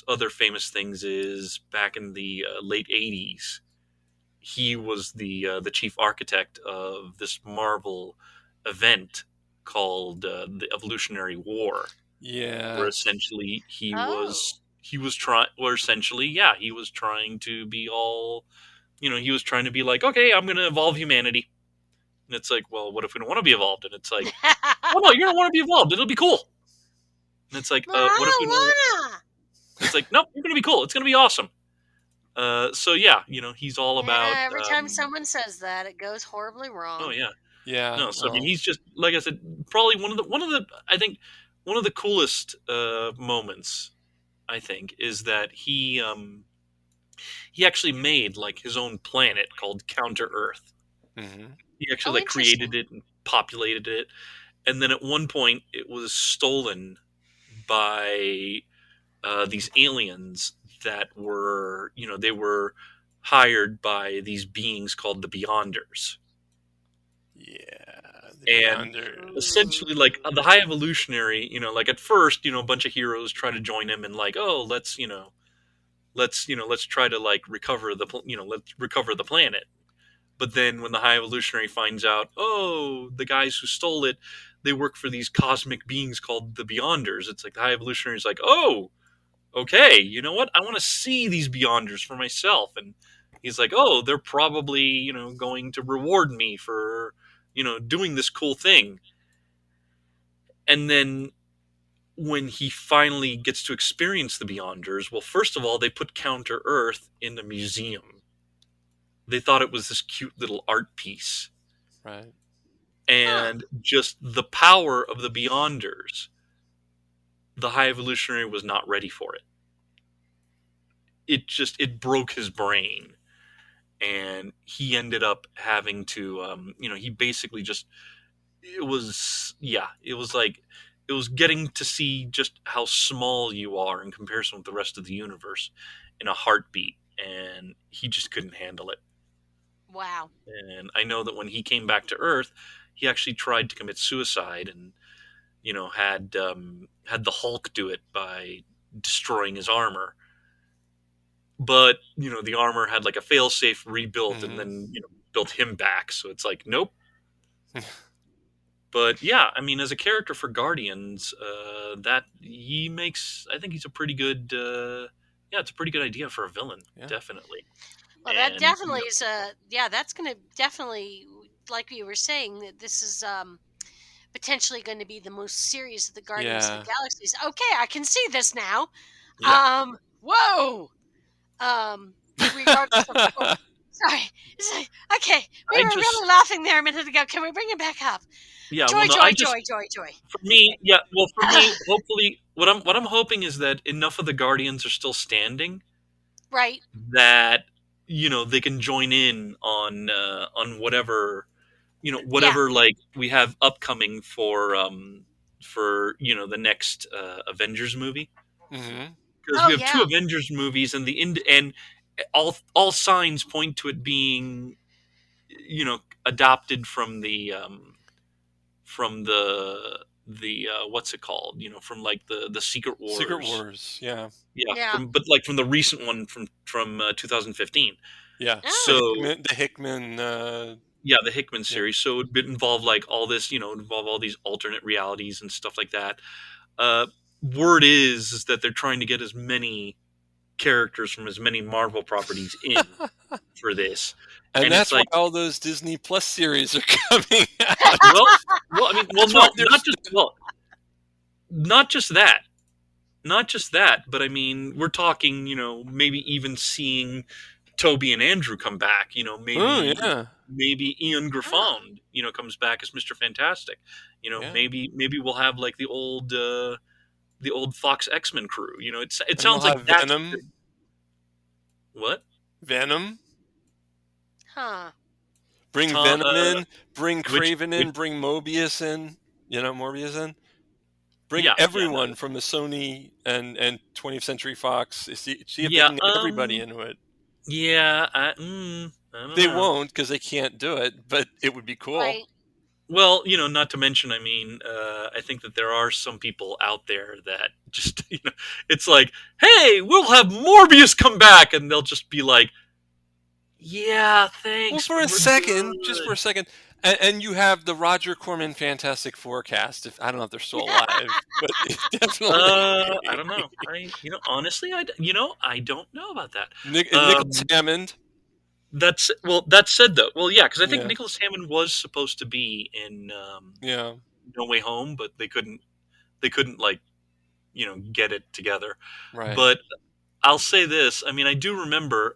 other famous things is back in the late 80s, he was the chief architect of this Marvel event called the Evolutionary War. Yeah. Where essentially he was trying to be all, he was trying to be like, okay, I'm going to evolve humanity. And it's like, well, what if we don't want to be evolved? And it's like, oh no, you don't want to be evolved. It'll be cool. And it's like, what if we don't? It's like, nope, you're gonna be cool. It's gonna be awesome. So yeah, he's all about. Every time someone says that, it goes horribly wrong. Oh yeah. Yeah. No, so I mean, he's just, like I said, probably one of the I think one of the coolest moments, I think, is that he actually made like his own planet called Counter Earth. Mm-hmm. He actually created it and populated it, and then at one point it was stolen by these aliens that were, they were hired by these beings called the Beyonders. Yeah. And essentially, like the High Evolutionary, like at first, a bunch of heroes try to join him and like, oh, let's try to like recover let's recover the planet. But then when the High Evolutionary finds out, oh, the guys who stole it, they work for these cosmic beings called the Beyonders. It's like the High Evolutionary is like, oh, okay, you know what? I want to see these Beyonders for myself. And he's like, oh, they're probably, going to reward me for, doing this cool thing. And then when he finally gets to experience the Beyonders, well, first of all, they put Counter Earth in a museum. They thought it was this cute little art piece. Right. And just the power of the Beyonders, the High Evolutionary was not ready for it. It broke his brain. And he ended up having to, he basically just, it was getting to see just how small you are in comparison with the rest of the universe in a heartbeat. And he just couldn't handle it. Wow. And I know that when he came back to Earth, he actually tried to commit suicide and, had the Hulk do it by destroying his armor. But, the armor had like a failsafe rebuilt and then, built him back. So it's like, nope. But yeah, I mean, as a character for Guardians, that he makes, I think he's a pretty good, it's a pretty good idea for a villain, definitely. Well, that definitely is that's going to definitely, like you were saying, that this is potentially going to be the most serious of the Guardians of the Galaxies. Okay, I can see this now. Yeah. Whoa. Regardless of, sorry. Okay, we were really laughing there a minute ago. Can we bring it back up? Yeah, joy. For me, hopefully, what I'm hoping is that enough of the Guardians are still standing, right? That they can join in on whatever like we have upcoming for the next Avengers movie. Mm-hmm. Because we have two Avengers movies, and all signs point to it being, adopted from the what's it called? From like the Secret Wars. Secret Wars, yeah. But like from the recent one from 2015. Yeah. So the Hickman. The Hickman series. So it involved like all this, involve all these alternate realities and stuff like that. Word is that they're trying to get as many characters from as many Marvel properties in for this. And that's why all those Disney Plus series are coming out. Not just that. Not just that, but I mean, we're talking, maybe even seeing Toby and Andrew come back, maybe Ian Griffon, comes back as Mr. Fantastic. Maybe we'll have like the old Fox X-Men crew. It sounds like Venom. What? Venom? Huh. Bring Venom in, bring Craven in, bring Mobius in. Morbius in. Bring everyone from the Sony and 20th Century Fox. See if they can get everybody into it. Yeah, I don't know. They won't because they can't do it, but it would be cool. Right. Well, not to mention, I mean, I think that there are some people out there that just, it's like, hey, we'll have Morbius come back, and they'll just be like, yeah, thanks. Well, just for a second, and you have the Roger Corman Fantastic Four cast. I don't know if they're still alive, but definitely. I don't know. Honestly, I don't know about that. Nicholas Hammond. That said though, because I think Nicholas Hammond was supposed to be in No Way Home, but they couldn't like get it together. Right. But I'll say this. I mean, I do remember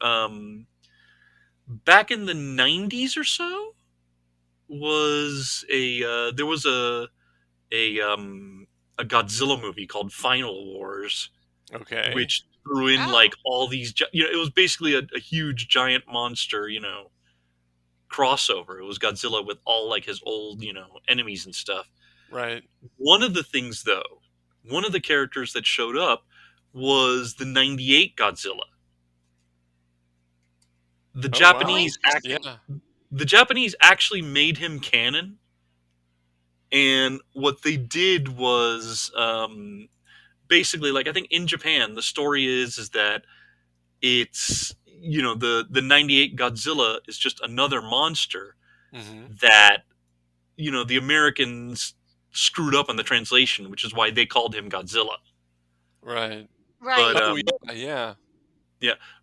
back in the 90s or so there was a Godzilla movie called Final Wars, Okay. which threw in like all these, it was basically a huge giant monster, crossover. It was Godzilla with all like his old, enemies and stuff. Right. One of the things, though, one of the characters that showed up was the '98 Godzilla. The Japanese, the Japanese actually made him canon, and what they did was basically, like, I think in Japan, the story is that it's the '98 Godzilla is just another monster that the Americans screwed up on the translation, which is why they called him Godzilla. Right. Right. But, yeah.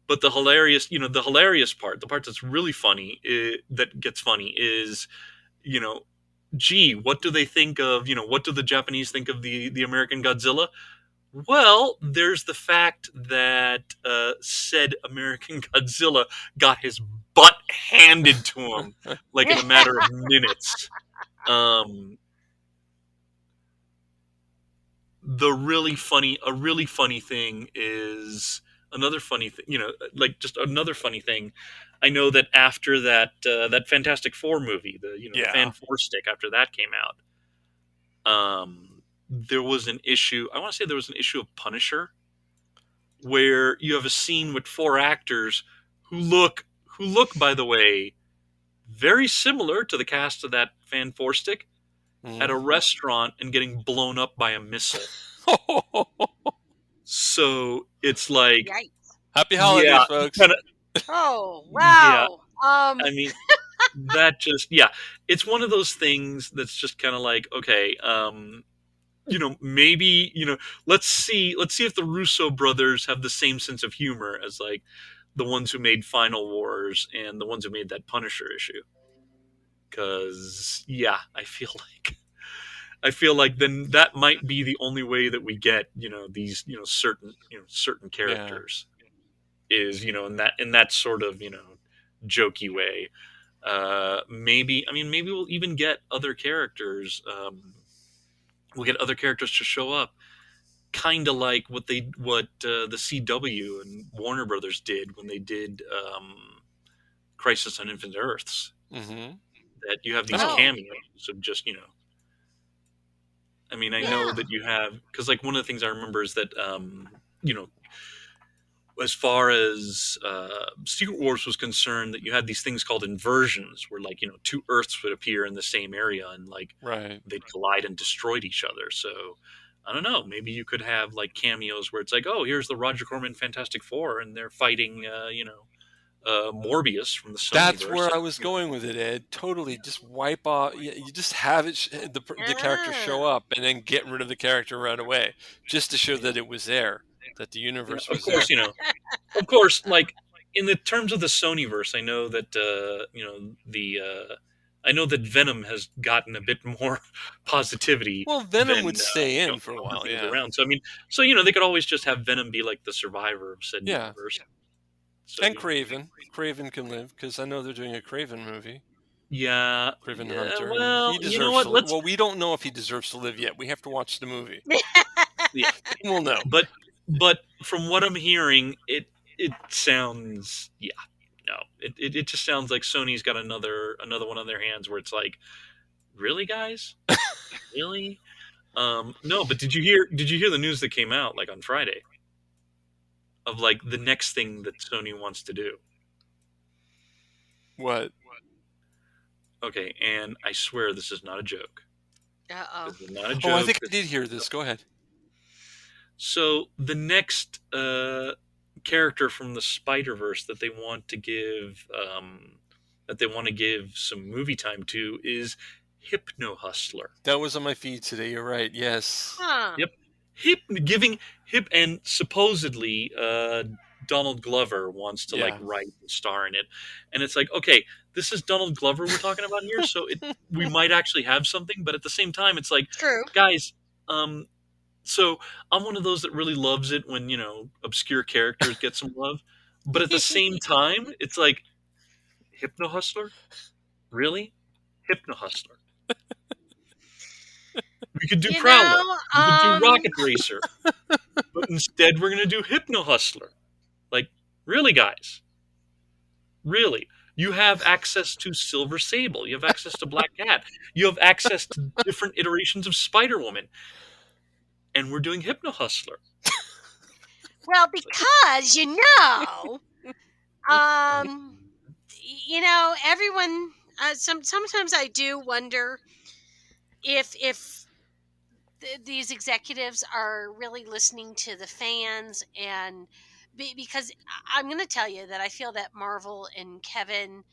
But the hilarious part, the part that's really funny, that gets funny is, gee, what do they think of, what do the Japanese think of the American Godzilla? Well, there's the fact that said American Godzilla got his butt handed to him, like in a matter of minutes. A really funny thing is another funny thing, just another funny thing. I know that after that Fantastic Four movie, the Fan Four Stick, after that came out, there was an issue. I want to say there was an issue of Punisher, where you have a scene with 4 actors who look, by the way, very similar to the cast of that Fan Four Stick, at a restaurant and getting blown up by a missile. So it's like, Yikes. Happy holidays, folks. Oh, wow. I mean, that just, it's one of those things that's just kind of like, okay, maybe, let's see if the Russo brothers have the same sense of humor as like the ones who made Final Wars and the ones who made that Punisher issue. Because, I feel like then that might be the only way that we get, these, certain characters is, in that sort of, jokey way. Maybe we'll even get other characters. We'll get other characters to show up, kind of like what the CW and Warner Brothers did when they did Crisis on Infinite Earths. That you have these cameos of just, I mean, I know that you have, because like one of the things I remember is that, as far as Secret Wars was concerned, that you had these things called inversions, where like 2 Earths would appear in the same area and like they'd collide and destroyed each other. So I don't know, maybe you could have like cameos where it's like, oh, here's the Roger Corman Fantastic Four, and they're fighting, Morbius from the Sony. That's where I was going with it, Ed. Totally, just wipe off. You just have it the character show up, and then get rid of the character right away, just to show that it was there, that the universe was there. Of course, of course, like in the terms of the Sonyverse, I know that I know that Venom has gotten a bit more positivity. Well, Venom would stay in for a while, around. So I mean, they could always just have Venom be like the survivor of said universe. So, and Craven can live, because I know they're doing a Craven movie. Yeah, Craven the Hunter. Well, he deserves to live. Well, we don't know if he deserves to live yet. We have to watch the movie. We'll know. But from what I'm hearing, it sounds it just sounds like Sony's got another one on their hands where it's like, really, guys, really? No, but did you hear the news that came out like on Friday of like the next thing that Sony wants to do? What? Okay, and I swear this is not a joke. Uh-oh. This is not a joke. Oh, I think I did hear this. Go ahead. So the next character from the Spider-Verse that they want to give some movie time to is Hypno Hustler. That was on my feed today. You're right. Yes. Huh. Yep. And supposedly Donald Glover wants to like write and star in it, and it's like, okay, this is Donald Glover we're talking about here, so we might actually have something, but at the same time, it's like, True. guys, So I'm one of those that really loves it when, obscure characters get some love. But at the same time, it's like, Hypno Hustler? Really? Hypno Hustler. We could do Prowler. We could do Rocket Racer. But instead, we're going to do Hypno Hustler. Like, really, guys? Really? You have access to Silver Sable. You have access to Black Cat. You have access to different iterations of Spider-Woman. And we're doing Hypno Hustler. Well, because everyone. Sometimes I do wonder if these executives are really listening to the fans, and because I'm going to tell you that I feel that Marvel and Kevin,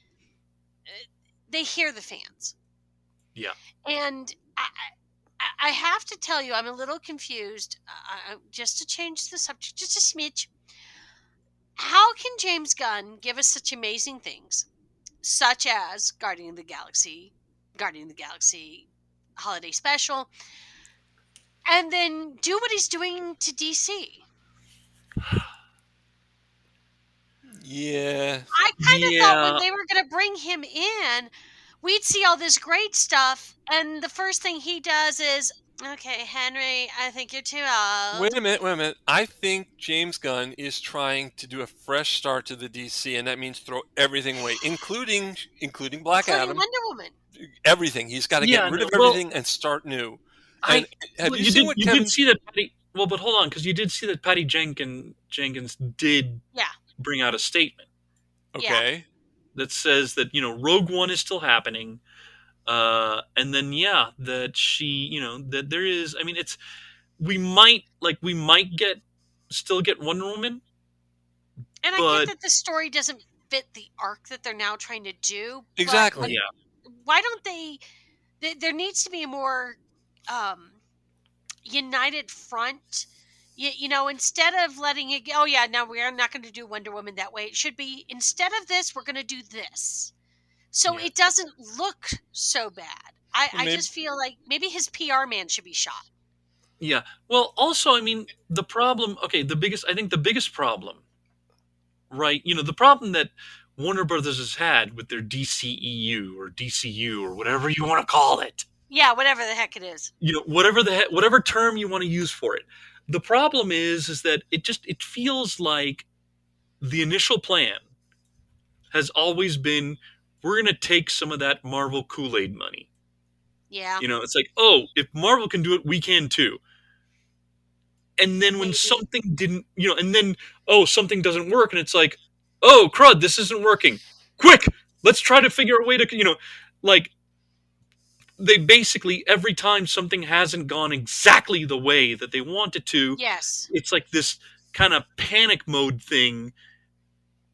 they hear the fans. Yeah. And I have to tell you, I'm a little confused. Just to change the subject, just a smidge. How can James Gunn give us such amazing things, such as Guardian of the Galaxy Holiday Special, and then do what he's doing to DC? Yeah. I kind of thought when they were going to bring him in, we'd see all this great stuff, and the first thing he does is, okay, Henry, I think you're too old. Wait a minute. I think James Gunn is trying to do a fresh start to the DC, and that means throw everything away, including Black Adam. Wonder Woman. Everything. He's got to get rid of everything and start new. And have you seen what Kevin... did see that Patty? Well, but hold on, because you did see that Patty Jenkins did bring out a statement. Okay. That says that Rogue One is still happening, and then that she that there is. I mean, it's we might still get Wonder Woman. And I get that the story doesn't fit the arc that they're now trying to do. Exactly. Why don't they? There needs to be a more united front. Instead of letting it go, no, we're not going to do Wonder Woman that way. It should be, instead of this, we're going to do this. So it doesn't look so bad. I just feel like maybe his PR man should be shot. Yeah. Well, also, I mean, the problem, the biggest problem, right? The problem that Warner Brothers has had with their DCEU or DCU or whatever you want to call it. Yeah, whatever the heck it is. Whatever term you want to use for it. The problem is that it feels like the initial plan has always been, we're going to take some of that Marvel Kool-Aid money. Yeah. It's like, if Marvel can do it, we can too. And then when something didn't, and then, something doesn't work, and it's like, oh, crud, this isn't working. Quick, let's try to figure a way to, they basically, every time something hasn't gone exactly the way that they want it to, it's like this kind of panic mode thing.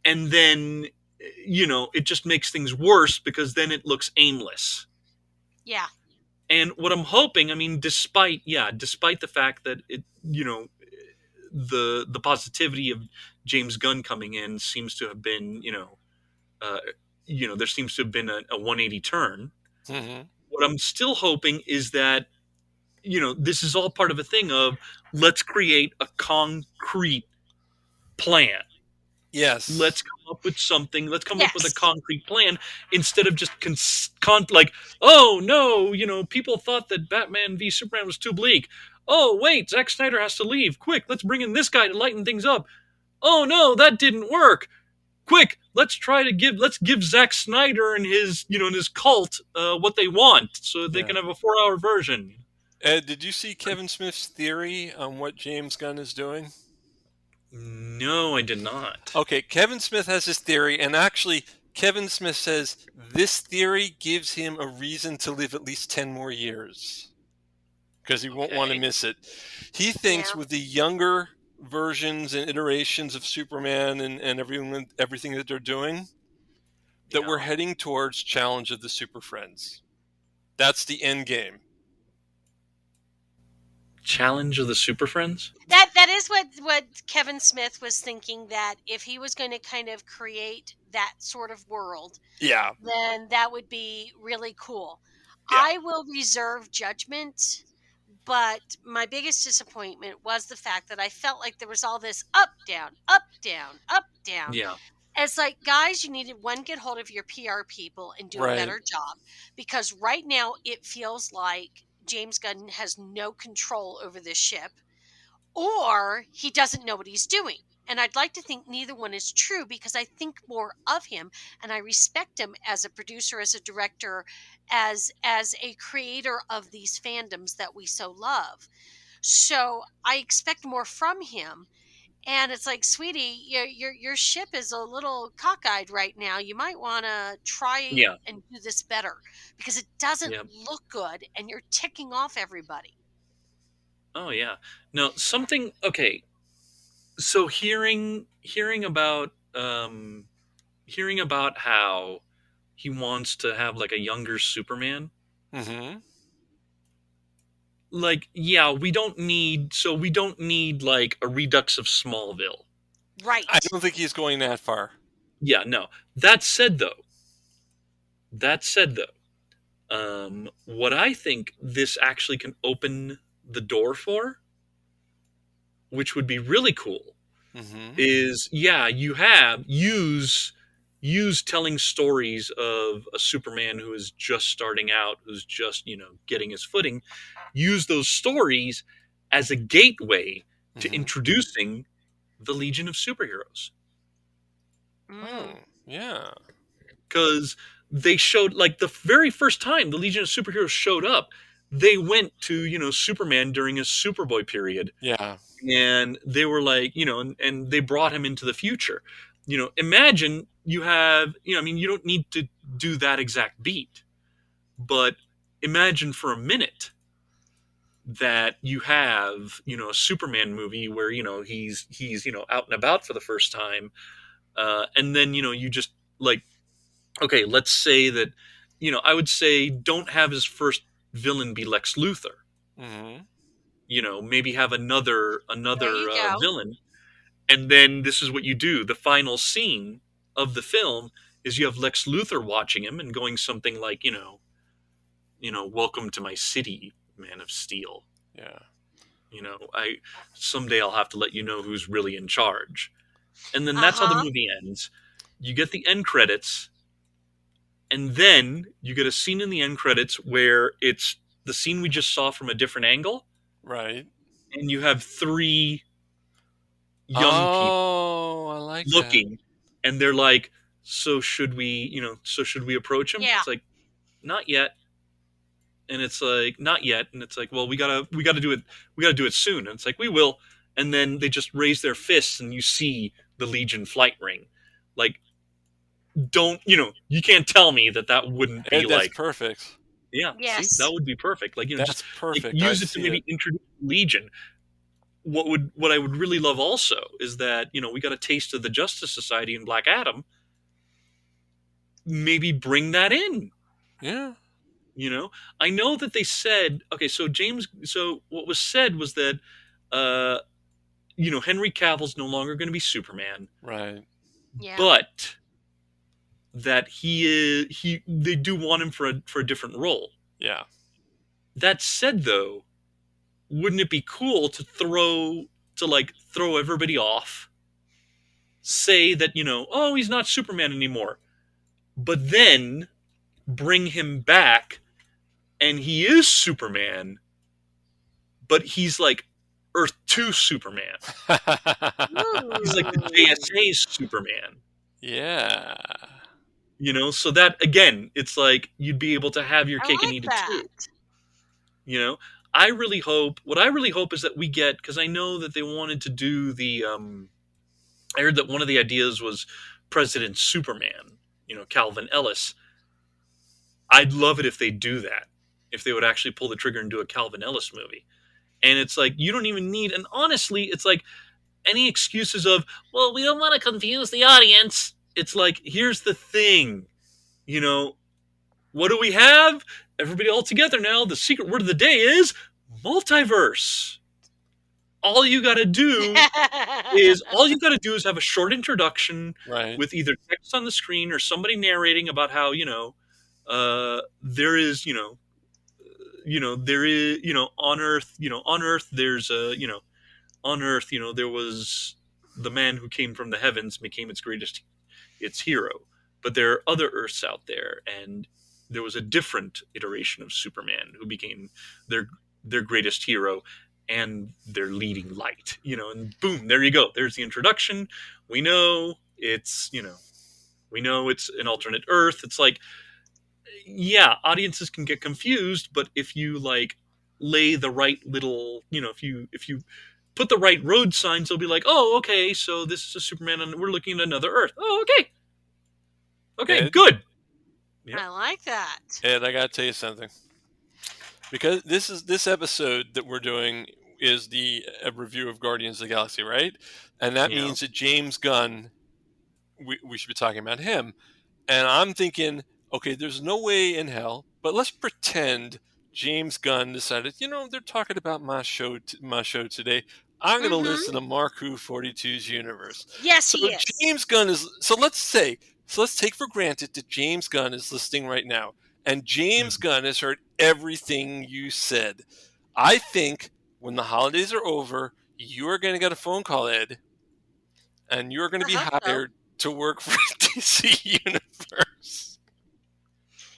And then, it just makes things worse because then it looks aimless. Yeah. And what I'm hoping, I mean, despite the fact that it, the positivity of James Gunn coming in seems to have been, there seems to have been a 180 turn. Mm-hmm. What I'm still hoping is that, this is all part of a thing of, let's create a concrete plan. Yes. Let's come up with something. Let's come up with a concrete plan instead of just oh no, people thought that Batman v Superman was too bleak. Oh wait, Zack Snyder has to leave. Quick, let's bring in this guy to lighten things up. Oh no, that didn't work. Quick, let's give Zack Snyder and his cult what they want so they can have a 4-hour version. Ed, did you see Kevin Smith's theory on what James Gunn is doing? No, I did not. Okay, Kevin Smith has his theory, and actually, Kevin Smith says this theory gives him a reason to live at least 10 more years because he won't want to miss it. He thinks with the younger versions and iterations of Superman and everything that they're doing, that we're heading towards Challenge of the Super Friends. That's the end game. Challenge of the Super Friends? That is what Kevin Smith was thinking, that if he was going to kind of create that sort of world, then that would be really cool. I will reserve judgment, But my biggest disappointment was the fact that I felt like there was all this up, down, up, down, up, down. Yeah. It's like, guys, you need to, one, get hold of your PR people and do a Right. better job, because right now it feels like James Gunn has no control over this ship, or he doesn't know what he's doing. And I'd like to think neither one is true, because I think more of him and I respect him as a producer, as a director, as a creator of these fandoms that we so love. So I expect more from him. And it's like, sweetie, your ship is a little cockeyed right now. You might want to try Yeah. and do this better, because it doesn't Yeah. look good and you're ticking off everybody. Oh yeah. No, something. Okay. So hearing about how he wants to have like a younger Superman. Mm-hmm. Like, yeah, we don't need like a redux of Smallville. Right. I don't think he's going that far. Yeah, no. That said though, what I think this actually can open the door for, which would be really cool, Mm-hmm. is use telling stories of a Superman who is just starting out, who's just, getting his footing. Use those stories as a gateway to Mhm. introducing the Legion of Superheroes. Oh, yeah. Because they showed, like, the very first time the Legion of Superheroes showed up, they went to, Superman during his Superboy period. Yeah. And they were like, and they brought him into the future. Imagine you have, you don't need to do that exact beat, but imagine for a minute that you have, a Superman movie where, he's out and about for the first time. And then, you just, like, okay, let's say that, I would say don't have his first villain be Lex Luthor. Mm-hmm. Maybe have another There you go. villain. And then this is what you do. The final scene of the film is you have Lex Luthor watching him and going something like, welcome to my city, Man of Steel. Yeah. Someday I'll have to let you know who's really in charge. And then that's how the movie ends. You get the end credits, and then you get a scene in the end credits where it's the scene we just saw from a different angle. Right. And you have three young people I like looking, and they're like, so should we approach him? Yeah. It's like, not yet. And it's like, not yet. And it's like, well, we gotta do it soon. And it's like, we will. And then they just raise their fists, and you see the Legion flight ring. Like, you can't tell me that wouldn't be that's like perfect. Yeah, Yes. see, that would be perfect. Like, That's just perfect. use I it to see maybe introduce Legion. What I would really love also is that, we got a taste of the Justice Society in Black Adam. Maybe bring that in. Yeah. I know that they said, okay, so what was said was that Henry Cavill's no longer going to be Superman. Right. Yeah. But that they do want him for a different role. Yeah. That said, though, wouldn't it be cool to throw everybody off? Say that, oh, he's not Superman anymore. But then bring him back and he is Superman, but he's like Earth 2 Superman. He's like the JSA's Superman. Yeah. So that, again, it's like you'd be able to have your cake and eat it too. I really hope is that we get, because I know that they wanted to do the, I heard that one of the ideas was President Superman, Calvin Ellis. I'd love it if they do that, if they would actually pull the trigger and do a Calvin Ellis movie. And it's like, you don't even need, and honestly, it's like any excuses of, well, we don't want to confuse the audience. It's like, here's the thing, what do we have? Everybody all together now. The secret word of the day is multiverse. All you got to do is have a short introduction with either text on the screen or somebody narrating about how, there is, there is, on Earth, there's a, on Earth, there was the man who came from the heavens, became its hero. But there are other Earths out there, and there was a different iteration of Superman who became their greatest hero and their leading light. And boom, there you go. There's the introduction. We know it's an alternate Earth. It's like, yeah, audiences can get confused, but if you lay the right little, if you put the right road signs, they'll be like, oh, okay, so this is a Superman, and we're looking at another Earth. Oh, okay, Ed? good. Yep. I like that. Ed, I gotta tell you something. Because this episode that we're doing is a review of Guardians of the Galaxy, right? And that means that James Gunn, we should be talking about him. And I'm thinking, okay, there's no way in hell, but let's pretend James Gunn decided, they're talking about my show today. I'm going to listen to MarkWHO42s universe. Yes, he is. James Gunn is. So let's take for granted that James Gunn is listening right now, and James Gunn has heard everything you said. I think when the holidays are over, you are going to get a phone call, Ed, and you're going to be hired to work for DC Universe.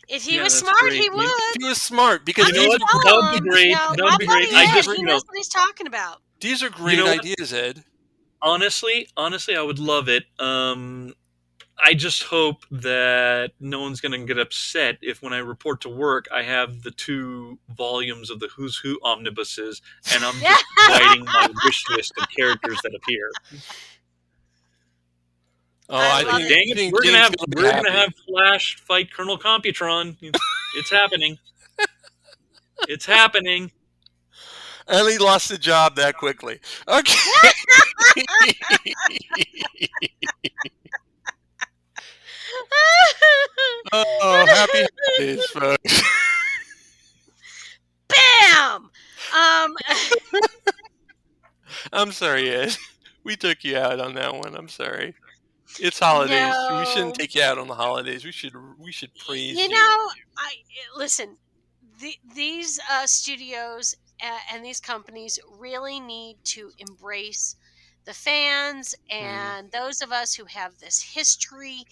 If he was smart, he would. If he was smart, because that would be great. That would be great. He knows what he's talking about. These are great ideas, Ed. Honestly, I would love it. I just hope that no one's going to get upset if, when I report to work, I have the 2 volumes of the Who's Who omnibuses, and I'm just writing my wish list of characters that appear. Oh, I think we're gonna have Flash fight Colonel Computron. It's happening. It's happening. And he lost the job that quickly. Okay. Oh, happy holidays, folks. Bam! I'm sorry, Ed. We took you out on that one. I'm sorry. It's holidays. No. We shouldn't take you out on the holidays. We should praise you. Listen. These studios and these companies really need to embrace the fans and those of us who have this history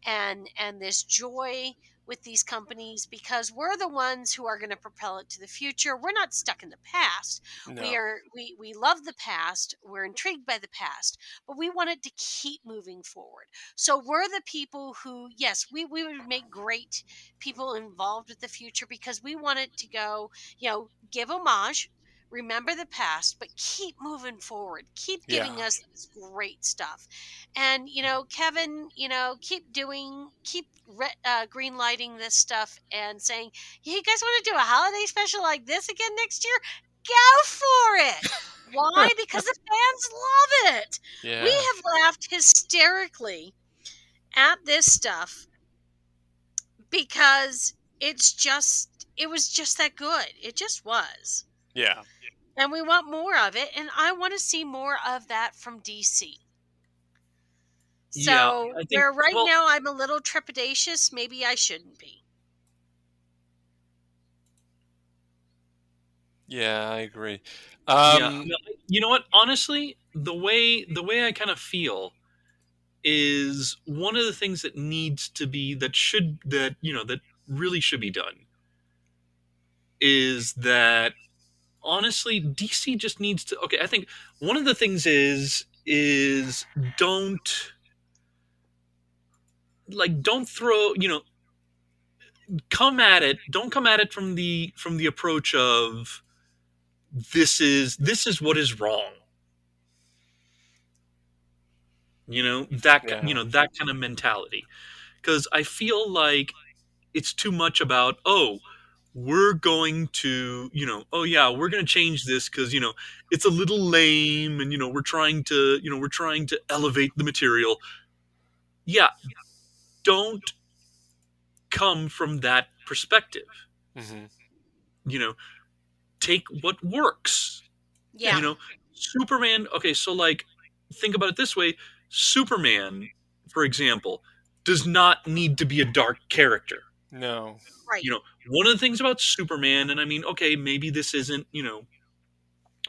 and this joy with these companies, because we're the ones who are going to propel it to the future. We're not stuck in the past. No. We love the past. We're intrigued by the past, but we want it to keep moving forward. So we're the people who, yes, we would make great people involved with the future, because we want it to go, give homage, remember the past, but keep moving forward. Keep giving us this great stuff. And, Kevin, keep green lighting this stuff and saying, you guys want to do a holiday special like this again next year? Go for it. Why? Because the fans love it. Yeah. We have laughed hysterically at this stuff because it was just that good. It just was. Yeah. And we want more of it, and I want to see more of that from DC. So, where now I'm a little trepidatious, maybe I shouldn't be. Yeah, I agree. You know what? Honestly, the way I kind of feel is one of the things that needs to be that really should be done is that, honestly, DC just needs to. Okay, I think one of the things is don't throw, come at it. Don't come at it from the approach of this is what is wrong. That kind of mentality, because I feel like it's too much about, we're going to, we're going to change this because, it's a little lame, and, we're trying to elevate the material. Yeah. Don't come from that perspective. Mm-hmm. Take what works. Yeah. Superman. Okay. So think about it this way. Superman, for example, does not need to be a dark character. No. Right. One of the things about Superman, and I mean, okay, maybe this isn't,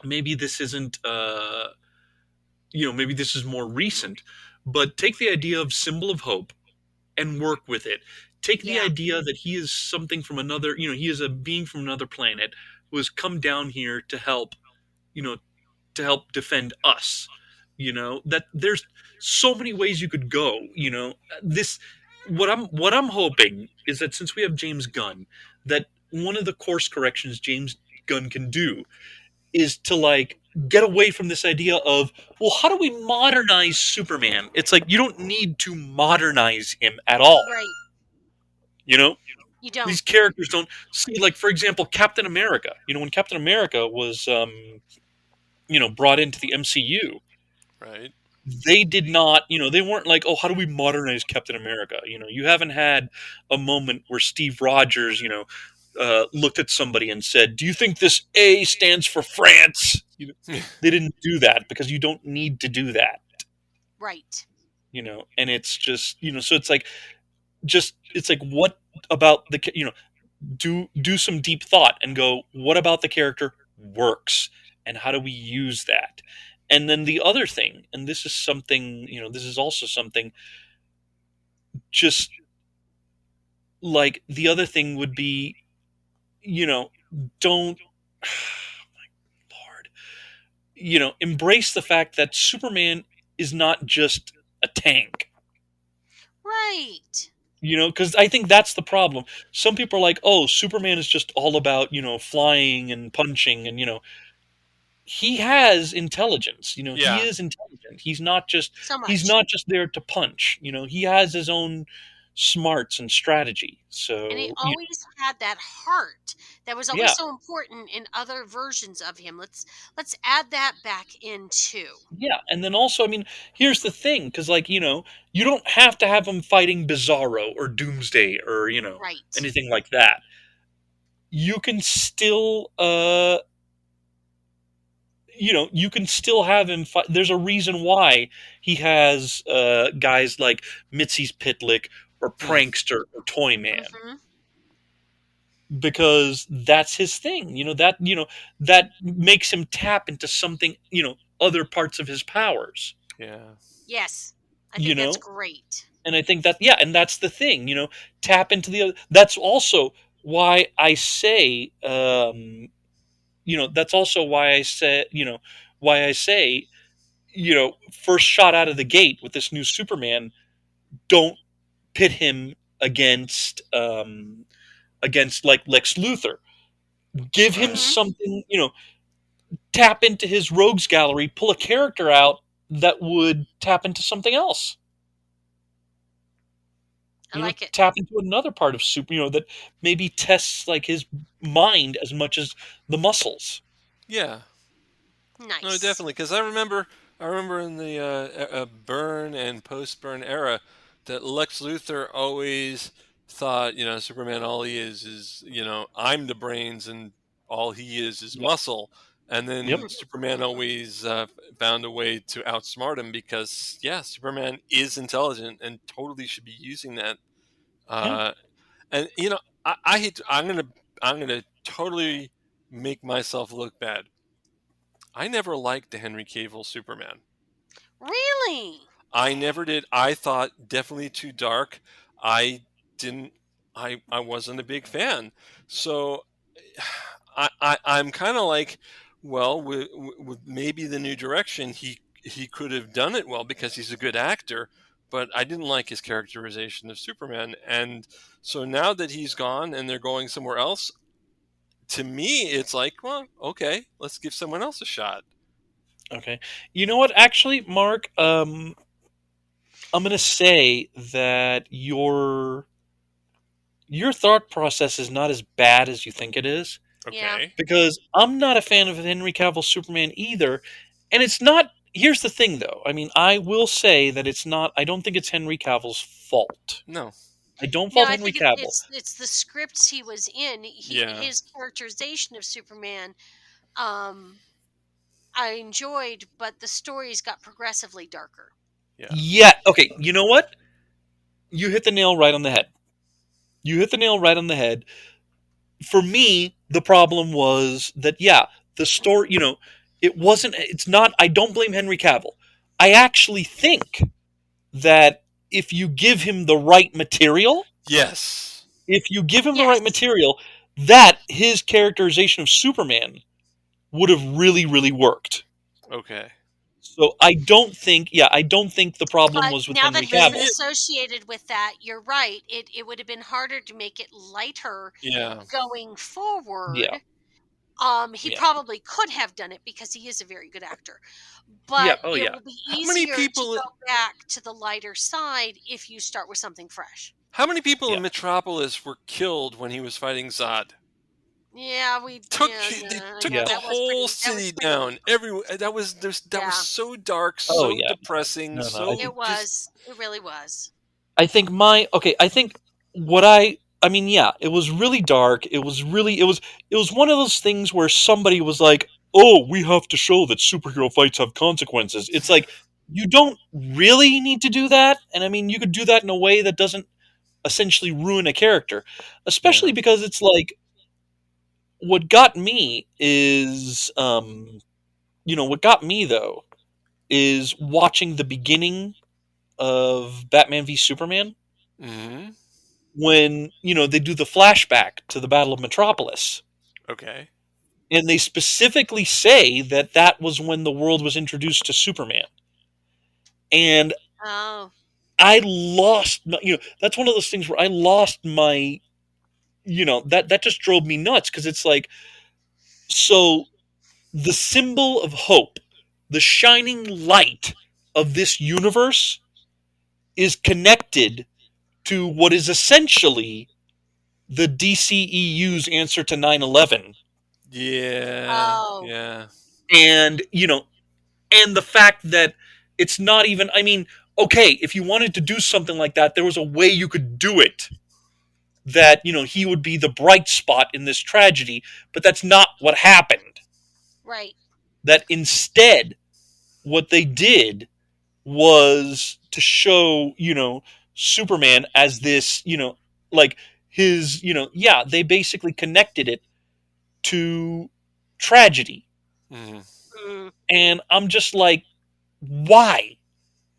maybe this isn't, maybe this is more recent, but take the idea of symbol of hope and work with it. Take the Yeah. idea that he is something from another, he is a being from another planet who has come down here to help, defend us. That there's so many ways you could go. This what I'm hoping is that since we have James Gunn, that one of the course corrections James Gunn can do is to like get away from this idea of, well, how do we modernize Superman? It's like you don't need to modernize him at all. Right. You don't. These characters don't see, like, for example, Captain America. When Captain America was brought into the MCU, right? They did not, they weren't like, oh, how do we modernize Captain America? You haven't had a moment where Steve Rogers, looked at somebody and said, do you think this A stands for France? They didn't do that because you don't need to do that. Right. And it's just, so it's like, what about the, do some deep thought and go, what about the character works? And how do we use that? And then the other thing, and this is something, this is also something, just like the other thing would be, don't, oh my Lord, embrace the fact that Superman is not just a tank. Right. Because I think that's the problem. Some people are like, oh, Superman is just all about, flying and punching and, he has intelligence. He is intelligent. He's not just there to punch. He has his own smarts and strategy. So, and he always had that heart that was always so important in other versions of him. Let's add that back in too. Yeah, and then also, I mean, here's the thing, because like you don't have to have him fighting Bizarro or Doomsday or right. anything like that. You can still you can still have him fight. There's a reason why he has guys like Mitzi's Pitlick or Prankster or Toyman. Mm-hmm. Because that's his thing. That makes him tap into something, other parts of his powers. Yeah. Yes. I think that's great. And I think that, and that's the thing, tap into the other. That's also why I say, that's also why I say, first shot out of the gate with this new Superman, don't pit him against like Lex Luthor. Give him something, tap into his rogues gallery, pull a character out that would tap into something else. I like it. Tap into another part of Super, that maybe tests like his mind as much as the muscles. Yeah. Nice. No, definitely, because I remember in the Byrne and post-Byrne era that Lex Luthor always thought, Superman, all he is, I'm the brains and all he is muscle. And then Superman always found a way to outsmart him because, Superman is intelligent and totally should be using that. And I hate. I'm gonna totally make myself look bad. I never liked the Henry Cavill Superman. Really? I never did. I thought definitely too dark. I didn't. I wasn't a big fan. So I'm kind of like, well, with maybe the new direction, he could have done it well because he's a good actor. But I didn't like his characterization of Superman. And so now that he's gone and they're going somewhere else, to me, it's like, well, okay, let's give someone else a shot. Okay. You know what? Actually, Mark, I'm going to say that your thought process is not as bad as you think it is. Okay. Yeah. Because I'm not a fan of Henry Cavill Superman either. And it's not... Here's the thing, though. I mean, I will say that it's not... I don't think it's Henry Cavill's fault. No. I don't fault Henry Cavill. It's the scripts he was in. His characterization of Superman, I enjoyed, but the stories got progressively darker. Yeah. Okay. You know what? You hit the nail right on the head. You hit the nail right on the head. For me, the problem was that, the story, it's not, I don't blame Henry Cavill. I actually think that if you give him the right material, Yes. that his characterization of Superman would have really, really worked. Okay. So I don't think the problem But was with now Henry that he's Cavill. associated with that, you're right. It would have been harder to make it lighter Yeah. going forward. Yeah. He Yeah. probably could have done it because he is a very good actor. But Yeah. Oh, it yeah. will be How many easier people- to go back to the lighter side if you start with something fresh. How many people Yeah. in Metropolis were killed when he was fighting Zod? Yeah, They yeah, took Yeah. the whole city down. That was so dark, Oh, so yeah. depressing. No, so It was. It really was. I think it was really dark. It was one of those things where somebody was like, "Oh, we have to show that superhero fights have consequences." It's like, you don't really need to do that. And I mean, you could do that in a way that doesn't essentially ruin a character, especially because it's like, what got me though is watching the beginning of Batman v Superman, Mm-hmm. when they do the flashback to the Battle of Metropolis, Okay. and they specifically say that was when the world was introduced to Superman. And Oh, I lost that's one of those things where I lost my that just drove me nuts, because it's like, so the symbol of hope, the shining light of this universe, is connected to what is essentially the DCEU's answer to 9/11. Yeah. Oh. Yeah. And and the fact that it's not even, I mean, okay, if you wanted to do something like that, there was a way you could do it, that he would be the bright spot in this tragedy, but that's not what happened. Right. That instead, what they did was to show Superman as this, like his, they basically connected it to tragedy. Mm-hmm. Mm. And I'm just like, why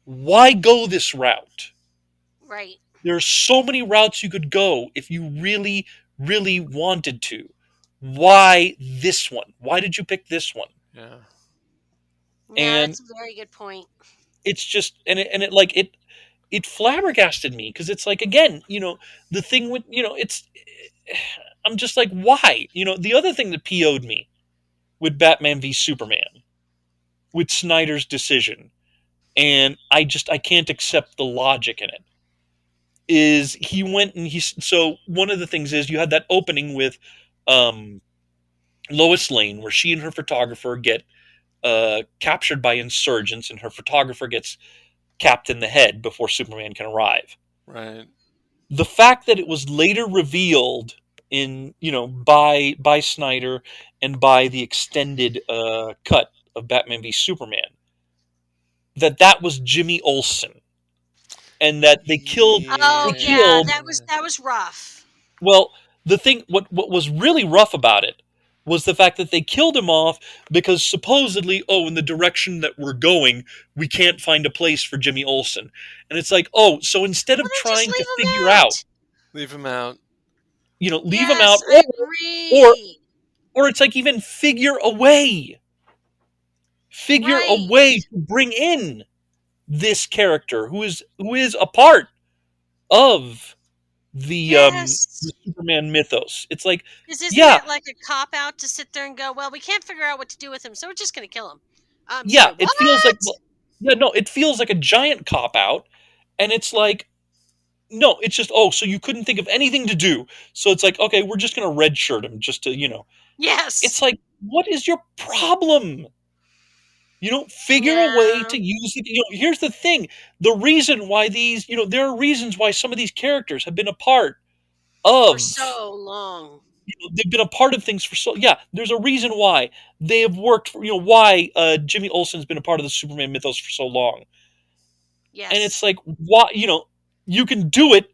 go this route? Right. There's so many routes you could go if you really, really wanted to. Why this one? Why did you pick this one? Yeah. Yeah, And that's a very good point. it's just, it flabbergasted me, because it's like, again, the thing with, I'm just like, why? The other thing that PO'd me with Batman v Superman, with Snyder's decision, and I can't accept the logic in it, is he went and so one of the things is, you had that opening with Lois Lane, where she and her photographer get captured by insurgents, and her photographer gets capped in the head before Superman can arrive. Right. The fact that it was later revealed in by Snyder and by the extended cut of Batman v Superman, that was Jimmy Olsen, and that they killed. Oh, They yeah, killed. that was rough. Well, the thing, what was really rough about it was the fact that they killed him off because supposedly, in the direction that we're going, we can't find a place for Jimmy Olsen. And it's like, so instead of Well, then just trying to leave him figure out, Leave him out. leave him Yes, out, I agree. or it's like, even figure a way Right. to bring in this character who is a part of the Yes. Superman mythos. It's like, Isn't yeah, it like a cop out to sit there and go, well, we can't figure out what to do with him, so we're just going to kill him? yeah, Sorry, it what? feels like, it feels like a giant cop out, and it's like, no, it's just, so you couldn't think of anything to do, so it's like, okay, we're just gonna redshirt him just to, Yes. It's like, what is your problem? Figure a way to use it. Here's the thing: the reason why these, there are reasons why some of these characters have been a part of, for so long. they've been a part of things for so. Yeah, there's a reason why they have worked for. Why Jimmy Olsen's been a part of the Superman mythos for so long. Yes. And it's like, why? You can do it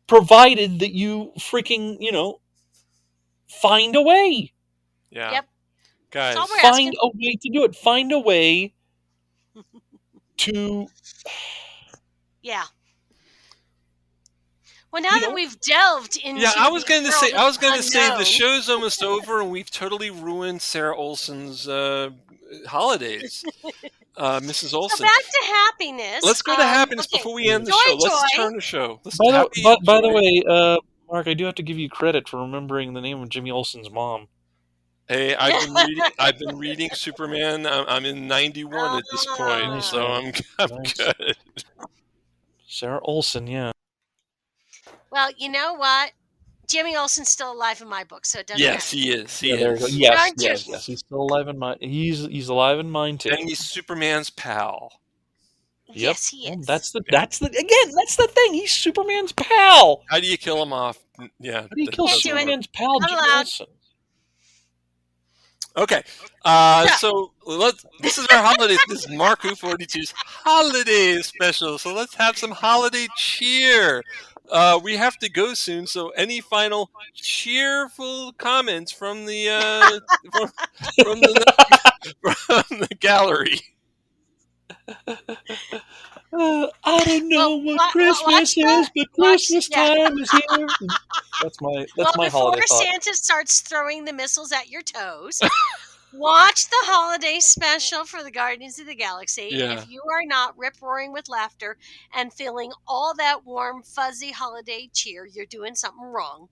provided that you freaking, find a way. Yeah. Yep. Guys. That's all we're Find asking. a way to do it. Find a way to... Yeah. Well, now that we've delved into Yeah, I was the going to world say, of the unknown. show's almost over, and we've totally ruined Sarah Olson's holidays. Mrs. So Olson. back to happiness. Let's go to happiness okay. before we end the Joy, show. Let's joy. turn the show. Let's By the way, Mark, I do have to give you credit for remembering the name of Jimmy Olsen's mom. Hey, I've been reading Superman. I'm in 91 at this point, Nice, so man. I'm Nice. good. Sarah Olson, yeah. Well, you know what? Jimmy Olsen's still alive in my book, so it doesn't Yes, matter. he is. He There you go. is. Yes. He's still alive in mine. He's alive in mine too. And he's Superman's pal. Yep. Yes, he is. That's the thing. He's Superman's pal. How do you kill him off? Yeah. How do you kill Can't do it. Superman's pal, Not Jimmy allowed. Olsen? Okay, so this is our holiday. This is MarkWHO42's holiday special. So let's have some holiday cheer. We have to go soon. So any final cheerful comments from the from the gallery? I don't know what Christmas is, but Christmas time is here. That's my holiday before thought. Santa starts throwing the missiles at your toes, watch the holiday special for the Guardians of the Galaxy. Yeah. If you are not rip-roaring with laughter and feeling all that warm, fuzzy holiday cheer, you're doing something wrong.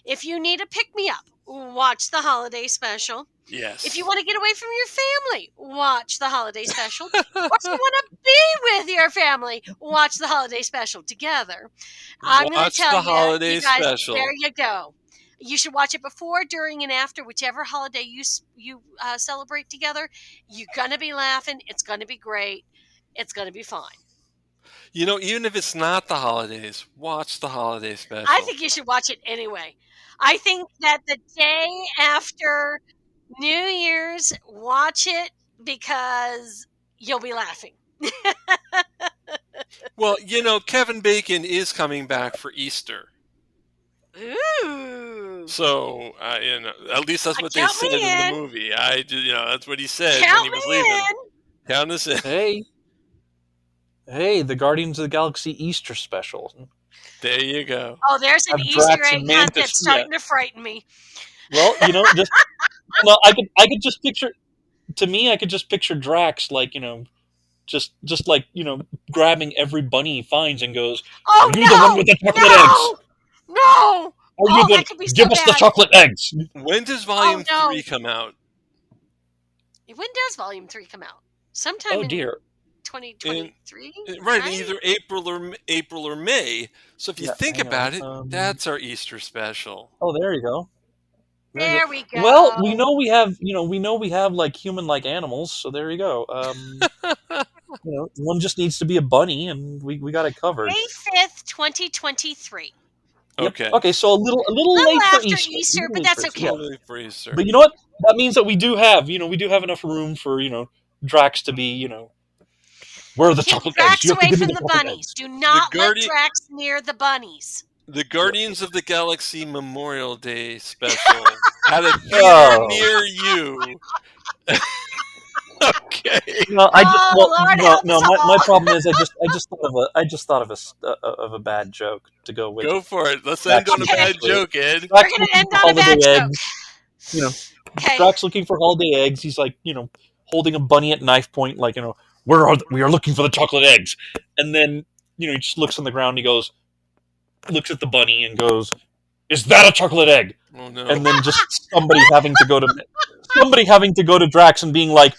If you need a pick-me-up, watch the holiday special. Yes. If you want to get away from your family, watch the holiday special. Or if you want to be with your family, watch the holiday special together. I'm going to Watch tell the holiday you guys, special. there you go. You should watch it before, during, and after, whichever holiday you celebrate together. You're going to be laughing. It's going to be great. It's going to be fine. You know, even if it's not the holidays, watch the holiday special. I think you should watch it anyway. I think that the day after New Year's, watch it because you'll be laughing. Well, you know, Kevin Bacon is coming back for Easter. Ooh. So, you know, at least that's what they Count said me in in. the movie. That's what he said Count when he was me leaving. in. Count us in. Hey, the Guardians of the Galaxy Easter special. There you go. Oh, there's an Have Easter Drax egg and hunt Mantis, that's starting to frighten me. Well, you know, just I could just picture. To me, I could just picture Drax like, you know, just like, you know, grabbing every bunny he finds and goes, Oh, "Are you the one with the chocolate eggs? No! Are you that could be so give us the bad. chocolate eggs?" When does Volume no. 3 come out? When does Volume 3 come out? Sometime Oh in dear. 2023? Right, either April or May. So if you Yeah, think hang about on. it, that's our Easter special. Oh, there you go. There we go. Well, we know we have like human-like animals, so there you go. You know, one just needs to be a bunny, and we got it covered. May 5th, 2023. Yep. Okay. Okay, so a little late for after Easter. Easter, Little but late that's for okay. Yeah. Totally for Easter. But you know what? That means that we do have enough room for, you know, Drax to be, you know, where are the Keep chocolate Drax eggs? You have to away give me from the the chocolate bunnies. eggs. Do not let Guardian- Drax near the bunnies. The Guardians of the Galaxy Memorial Day special at a theater Oh. near you. Okay. No, Lord help us my all. problem is I just thought of a bad joke to go with. Go for it. Let's end on a bad joke, Ed. We're going to end on a bad joke. You know, Okay. Drax looking for holiday eggs. He's like, you know, holding a bunny at knife point, like, you know, we are looking for the chocolate eggs. And then, you know, he just looks on the ground. He goes, looks at the bunny and goes, "Is that a chocolate egg?" Oh no. And then just somebody having to go to Drax and being like,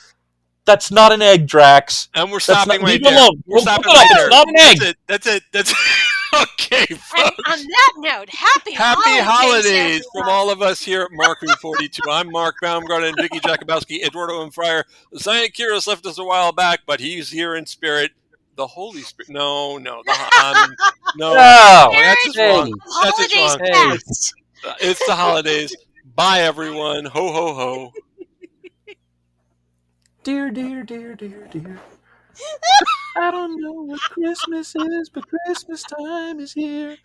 "That's not an egg, Drax." And we're That's stopping not, right leave it there. alone. We're Look stopping it up. right there. It's not an egg. That's it. Okay, And folks. on that note, happy Holidays from everyone. all of us here at MarkWHO42. I'm Mark Baumgarten and Vicky Jakubowski. Eduardo M. Freyre. Zion Quiros left us a while back, but he's here in spirit. The Holy Spirit. No. No. That's just wrong. That's just Holidays wrong. past. It's the holidays. Bye, everyone. Ho, ho, ho. Dear. I don't know what Christmas is, but Christmas time is here.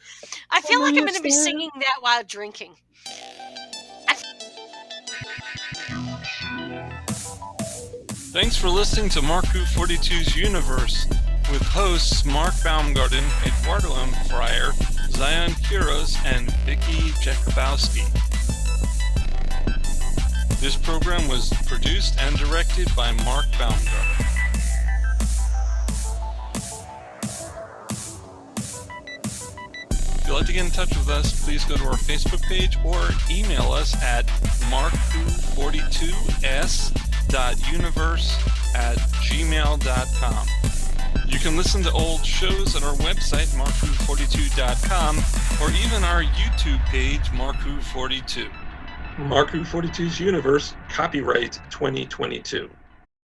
I feel like I'm going to be singing that while drinking. Thanks for listening to MarkWHO42's Universe with hosts Mark Baumgarten, Eduardo M. Freyre, Zion Quiros, and Vicky Jakubowski. This program was produced and directed by Mark Baumgarten. If you'd like to get in touch with us, please go to our Facebook page or email us at markwho42s.universe@gmail.com. You can listen to old shows at our website, MarkWHO42.com, or even our YouTube page, MarkWHO42. MarkWHO42's Universe, copyright 2022.